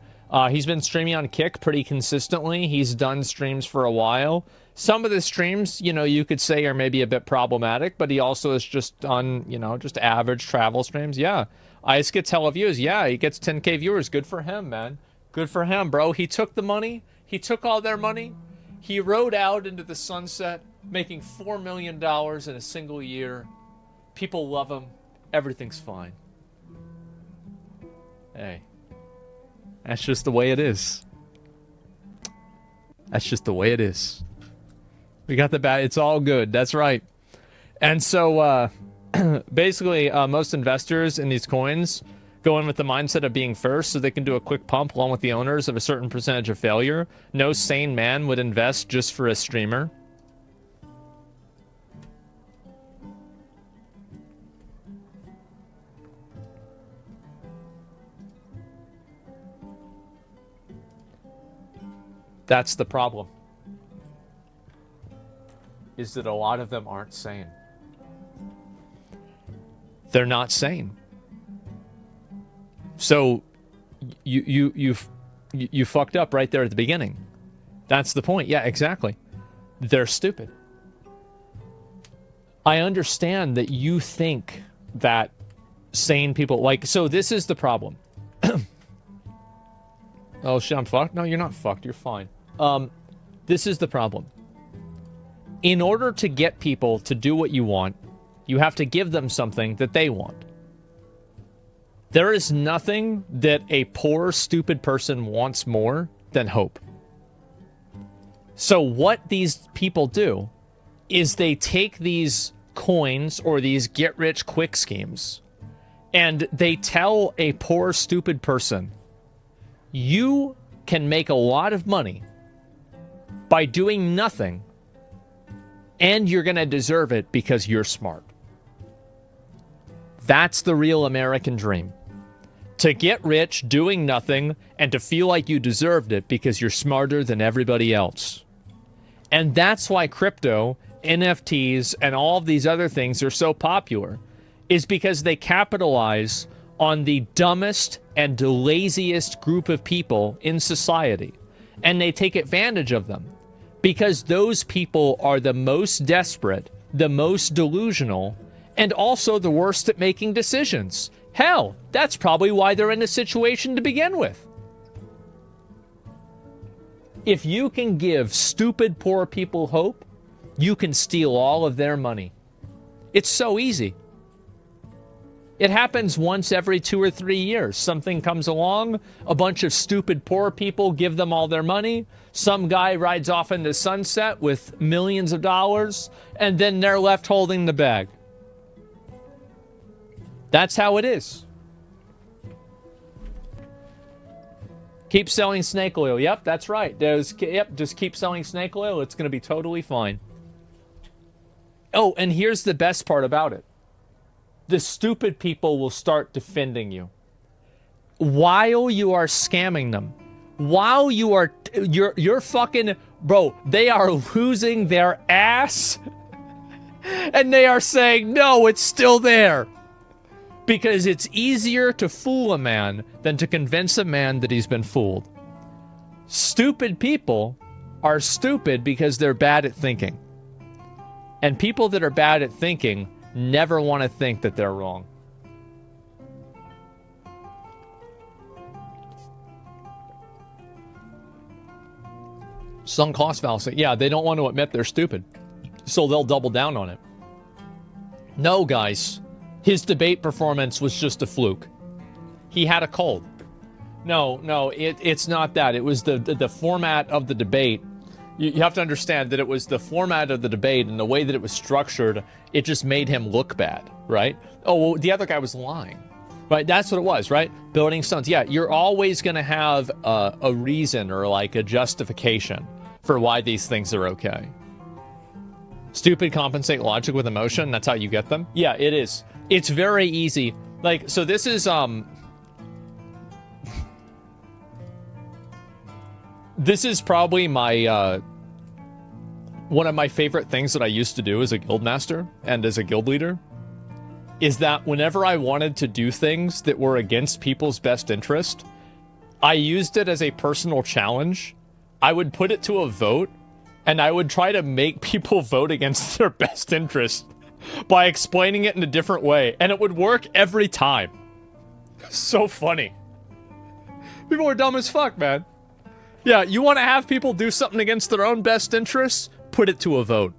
He's been streaming on Kick pretty consistently. He's done streams for a while. Some of the streams, you know, you could say are maybe a bit problematic, but he also has just done, you know, just average travel streams. Yeah, Ice gets hella views. Yeah, he gets 10K viewers. Good for him, man. Good for him, bro. He took the money. He took all their money. He rode out into the sunset, making $4 million in a single year. People love him. Everything's fine. Hey. That's just the way it is. That's just the way it is. We got the bat. It's all good. That's right. And so, basically, most investors in these coins go in with the mindset of being first so they can do a quick pump along with the owners of a certain percentage of failure. No sane man would invest just for a streamer. That's the problem. Is that a lot of them aren't sane. They're not sane. So you fucked up right there at the beginning. That's the point. Yeah, exactly. They're stupid. I understand that you think that sane people like, so this is the problem. Oh shit, I'm fucked? No, you're not fucked. You're fine. This is the problem. In order to get people to do what you want, you have to give them something that they want. There is nothing that a poor, stupid person wants more than hope. So what these people do is they take these coins or these get-rich-quick schemes and they tell a poor, stupid person, you can make a lot of money by doing nothing, and you're going to deserve it because you're smart. That's the real American dream. To get rich doing nothing and to feel like you deserved it because you're smarter than everybody else. And that's why crypto, NFTs, and all of these other things are so popular, is because they capitalize on the dumbest and the laziest group of people in society. And they take advantage of them because those people are the most desperate, the most delusional, and also the worst at making decisions. Hell, that's probably why they're in this situation to begin with. If you can give stupid poor people hope, you can steal all of their money. It's so easy. It happens once every 2 or 3 years. Something comes along, a bunch of stupid poor people give them all their money. Some guy rides off into sunset with millions of dollars, and then they're left holding the bag. That's how it is. Keep selling snake oil. Yep, that's right. Just keep selling snake oil. It's going to be totally fine. Oh, and here's the best part about it. The stupid people will start defending you. While you are scamming them. While you're fucking, bro, they are losing their ass. And they are saying, no, it's still there. Because it's easier to fool a man than to convince a man that he's been fooled. Stupid people are stupid because they're bad at thinking. And people that are bad at thinking never want to think that they're wrong. Sunk cost fallacy. Yeah, they don't want to admit they're stupid. So they'll double down on it. No, guys. His debate performance was just a fluke. He had a cold. No, it's not that. It was the format of the debate. You have to understand that it was the format of the debate and the way that it was structured, it just made him look bad, right? Oh, well, the other guy was lying, right? That's what it was, right? Building stones. Yeah, you're always going to have a reason or like a justification for why these things are okay. Stupid compensate logic with emotion. That's how you get them. Yeah, it is. It's very easy. Like, so this is, this is probably my, one of my favorite things that I used to do as a guild master and as a guild leader is that whenever I wanted to do things that were against people's best interest, I used it as a personal challenge. I would put it to a vote and I would try to make people vote against their best interest by explaining it in a different way. And it would work every time. So funny. People are dumb as fuck, man. Yeah, you want to have people do something against their own best interests? Put it to a vote.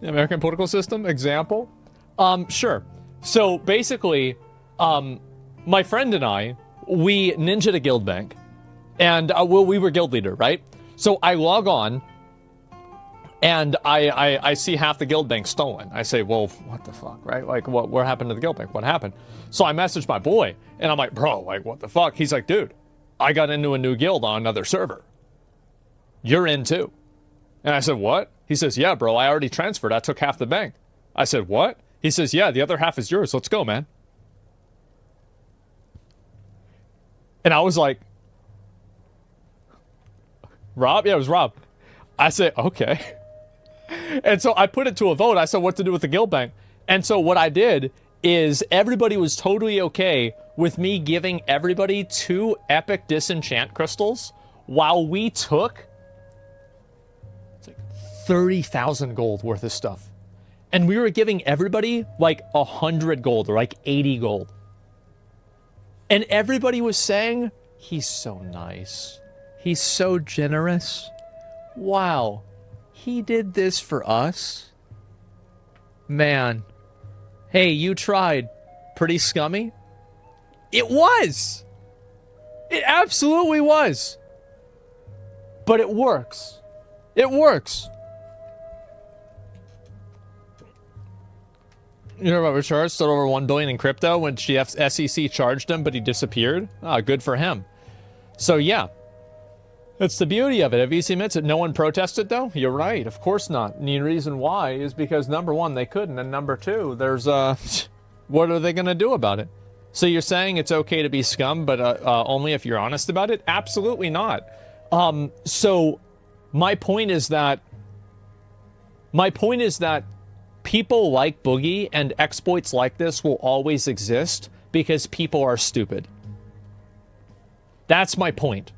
The American political system, example? Sure. So basically, my friend and I, we ninja'd a guild bank. And, we were guild leader, right? So I log on, and I see half the guild bank stolen. I say, well, what the fuck, right? Like, what happened to the guild bank? What happened? So I message my boy, and I'm like, bro, like, what the fuck? He's like, dude, I got into a new guild on another server. You're in too. And I said, what? He says, yeah, bro, I already transferred. I took half the bank. I said, what? He says, yeah, the other half is yours. Let's go, man. And I was like, Rob? Yeah, it was Rob. I said, okay. And so I put it to a vote. I said, what to do with the guild bank? And so what I did is everybody was totally okay with me giving everybody 2 epic disenchant crystals while we took 30,000 gold worth of stuff. And we were giving everybody like 100 gold or like 80 gold. And everybody was saying, he's so nice. He's so generous. Wow. He did this for us? Man. Hey, you tried. Pretty scummy? It was. It absolutely was. But it works. It works. You know about Richard still over 1 billion in crypto when the SEC charged him, but he disappeared? Ah, good for him. So yeah, that's the beauty of it. VC admits it. No one protested though? You're right. Of course not. And the reason why is because number 1, they couldn't. And number 2, there's, what are they going to do about it? So you're saying it's okay to be scum, but only if you're honest about it? Absolutely not. So my point is that people like Boogie and exploits like this will always exist because people are stupid. That's my point.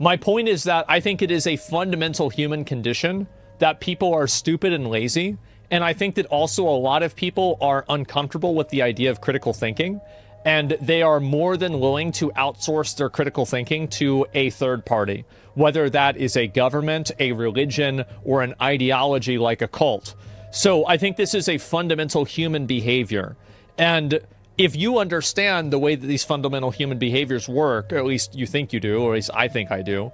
My point is that I think it is a fundamental human condition that people are stupid and lazy. And I think that also a lot of people are uncomfortable with the idea of critical thinking. And they are more than willing to outsource their critical thinking to a third party, whether that is a government, a religion, or an ideology like a cult. So I think this is a fundamental human behavior. And if you understand the way that these fundamental human behaviors work, or at least you think you do, or at least I think I do,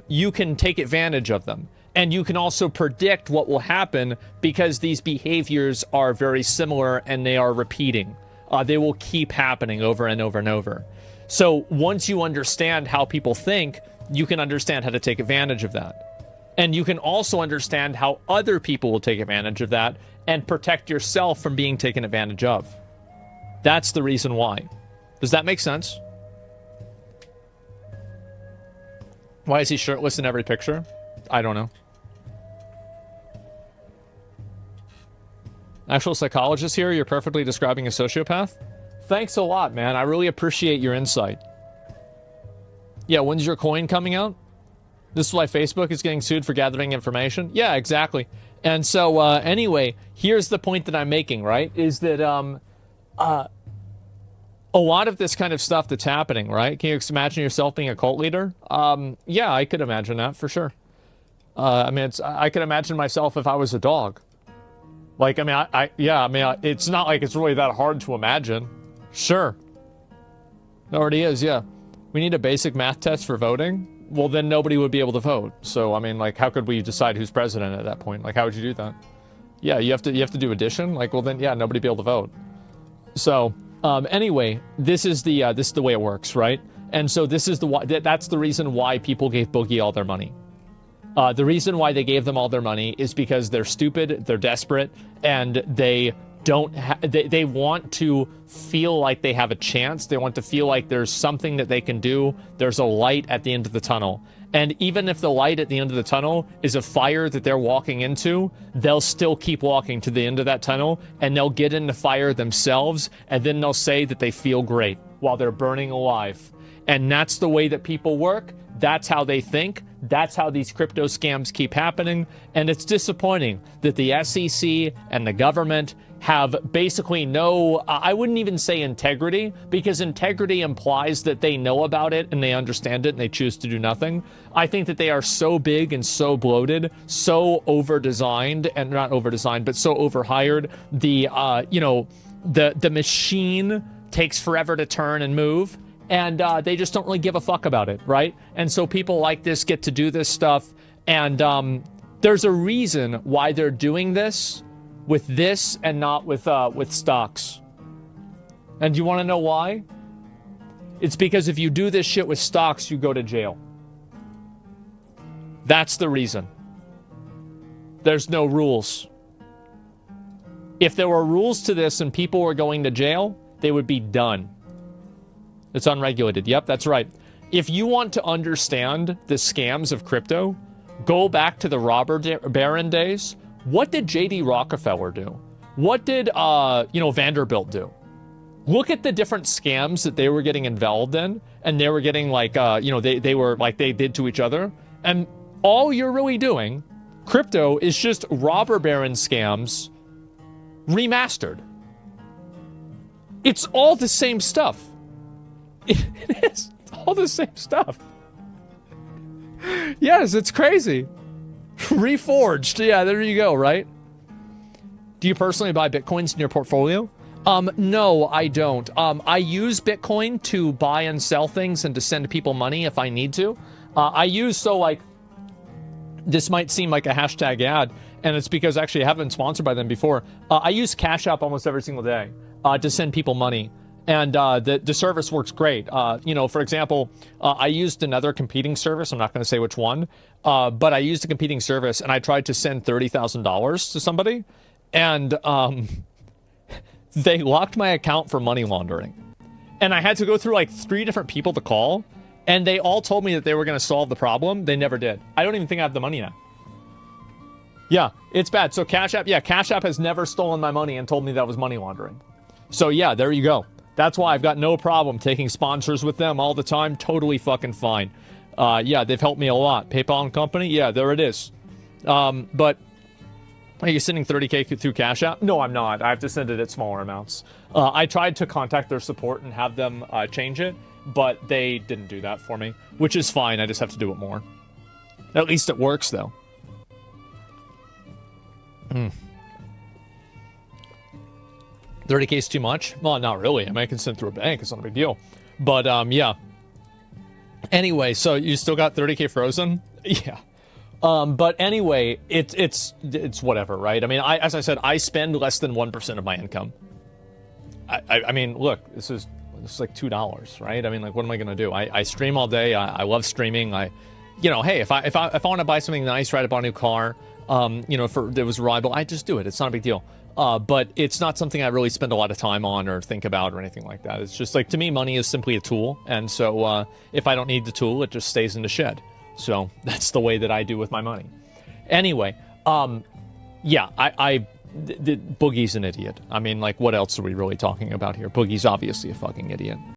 you can take advantage of them. And you can also predict what will happen because these behaviors are very similar and they are repeating. They will keep happening over and over and over. So once you understand how people think, you can understand how to take advantage of that. And you can also understand how other people will take advantage of that and protect yourself from being taken advantage of. That's the reason why. Does that make sense? Why is he shirtless in every picture? I don't know. Actual psychologist here, you're perfectly describing a sociopath. Thanks a lot, man. I really appreciate your insight. Yeah, when's your coin coming out? This is why Facebook is getting sued for gathering information? Yeah, exactly. And so, anyway, here's the point that I'm making, right? Is that, a lot of this kind of stuff that's happening, right? Can you imagine yourself being a cult leader? Yeah, I could imagine that, for sure. I could imagine myself if I was a dog. Like, it's not like it's really that hard to imagine. Sure. It already is, yeah. We need a basic math test for voting? Well, then nobody would be able to vote. So, I mean, like, how could we decide who's president at that point? Like, how would you do that? Yeah, you have to do addition? Like, well, then, yeah, nobody would be able to vote. So, anyway, this is the way it works, right? And so that's the reason why people gave Boogie all their money. The reason why they gave them all their money is because they're stupid, they're desperate, and they they want to feel like they have a chance. They want to feel like there's something that they can do. There's a light at the end of the tunnel. And even if the light at the end of the tunnel is a fire that they're walking into, they'll still keep walking to the end of that tunnel, and they'll get in the fire themselves, and then they'll say that they feel great while they're burning alive. And that's the way that people work. That's how they think. That's how these crypto scams keep happening. And it's disappointing that the SEC and the government have basically no, I wouldn't even say integrity, because integrity implies that they know about it and they understand it and they choose to do nothing. I think that they are so big and so bloated, so over-designed, and not over-designed, but so overhired. The machine takes forever to turn and move, and they just don't really give a fuck about it, right? And so people like this get to do this stuff, and there's a reason why they're doing this with this and not with stocks. And do you want to know why? It's because if you do this shit with stocks, you go to jail. That's the reason. There's no rules. If there were rules to this and people were going to jail, they would be done. It's unregulated. Yep, that's right. If you want to understand the scams of crypto, go back to the robber baron days. What did J.D. Rockefeller do? What did, Vanderbilt do? Look at the different scams that they were getting involved in, and they were getting they were like they did to each other. And all you're really doing, crypto, is just robber baron scams remastered. It's all the same stuff. It is. It's all the same stuff. Yes, it's crazy. Reforged. Yeah, there you go, right? Do you personally buy Bitcoins in your portfolio? No, I don't. I use Bitcoin to buy and sell things and to send people money if I need to. This might seem like a hashtag ad, and it's because actually I haven't been sponsored by them before. I use Cash App almost every single day to send people money, and the service works great. For example, I used another competing service. I'm not going to say which one, but I used a competing service, and I tried to send $30,000 to somebody, and they locked my account for money laundering. And I had to go through like 3 different people to call, and they all told me that they were going to solve the problem. They never did. I don't even think I have the money now. Yeah, it's bad. So Cash App has never stolen my money and told me that was money laundering. So yeah, there you go. That's why I've got no problem taking sponsors with them all the time. Totally fucking fine. They've helped me a lot. PayPal and Company, yeah, there it is. But are you sending 30K through Cash App? No, I'm not. I have to send it at smaller amounts. I tried to contact their support and have them change it, but they didn't do that for me, which is fine. I just have to do it more. At least it works, though. 30K is too much? Well, not really. I mean, I can send through a bank. It's not a big deal. But, yeah. Anyway, so you still got 30K frozen? Yeah. But anyway, it's whatever, right? I mean, as I said, I spend less than 1% of my income. I mean, look, this is like $2, right? I mean, like, what am I gonna do? I stream all day. I love streaming. Hey, if I want to buy something nice, right, I bought a new car, that was reliable, I just do it. It's not a big deal. But it's not something I really spend a lot of time on or think about or anything like that. It's just like, to me, money is simply a tool, and so if I don't need the tool, it just stays in the shed. So that's the way that I do with my money. Anyway, Boogie's an idiot. I mean, like, what else are we really talking about here? Boogie's obviously a fucking idiot.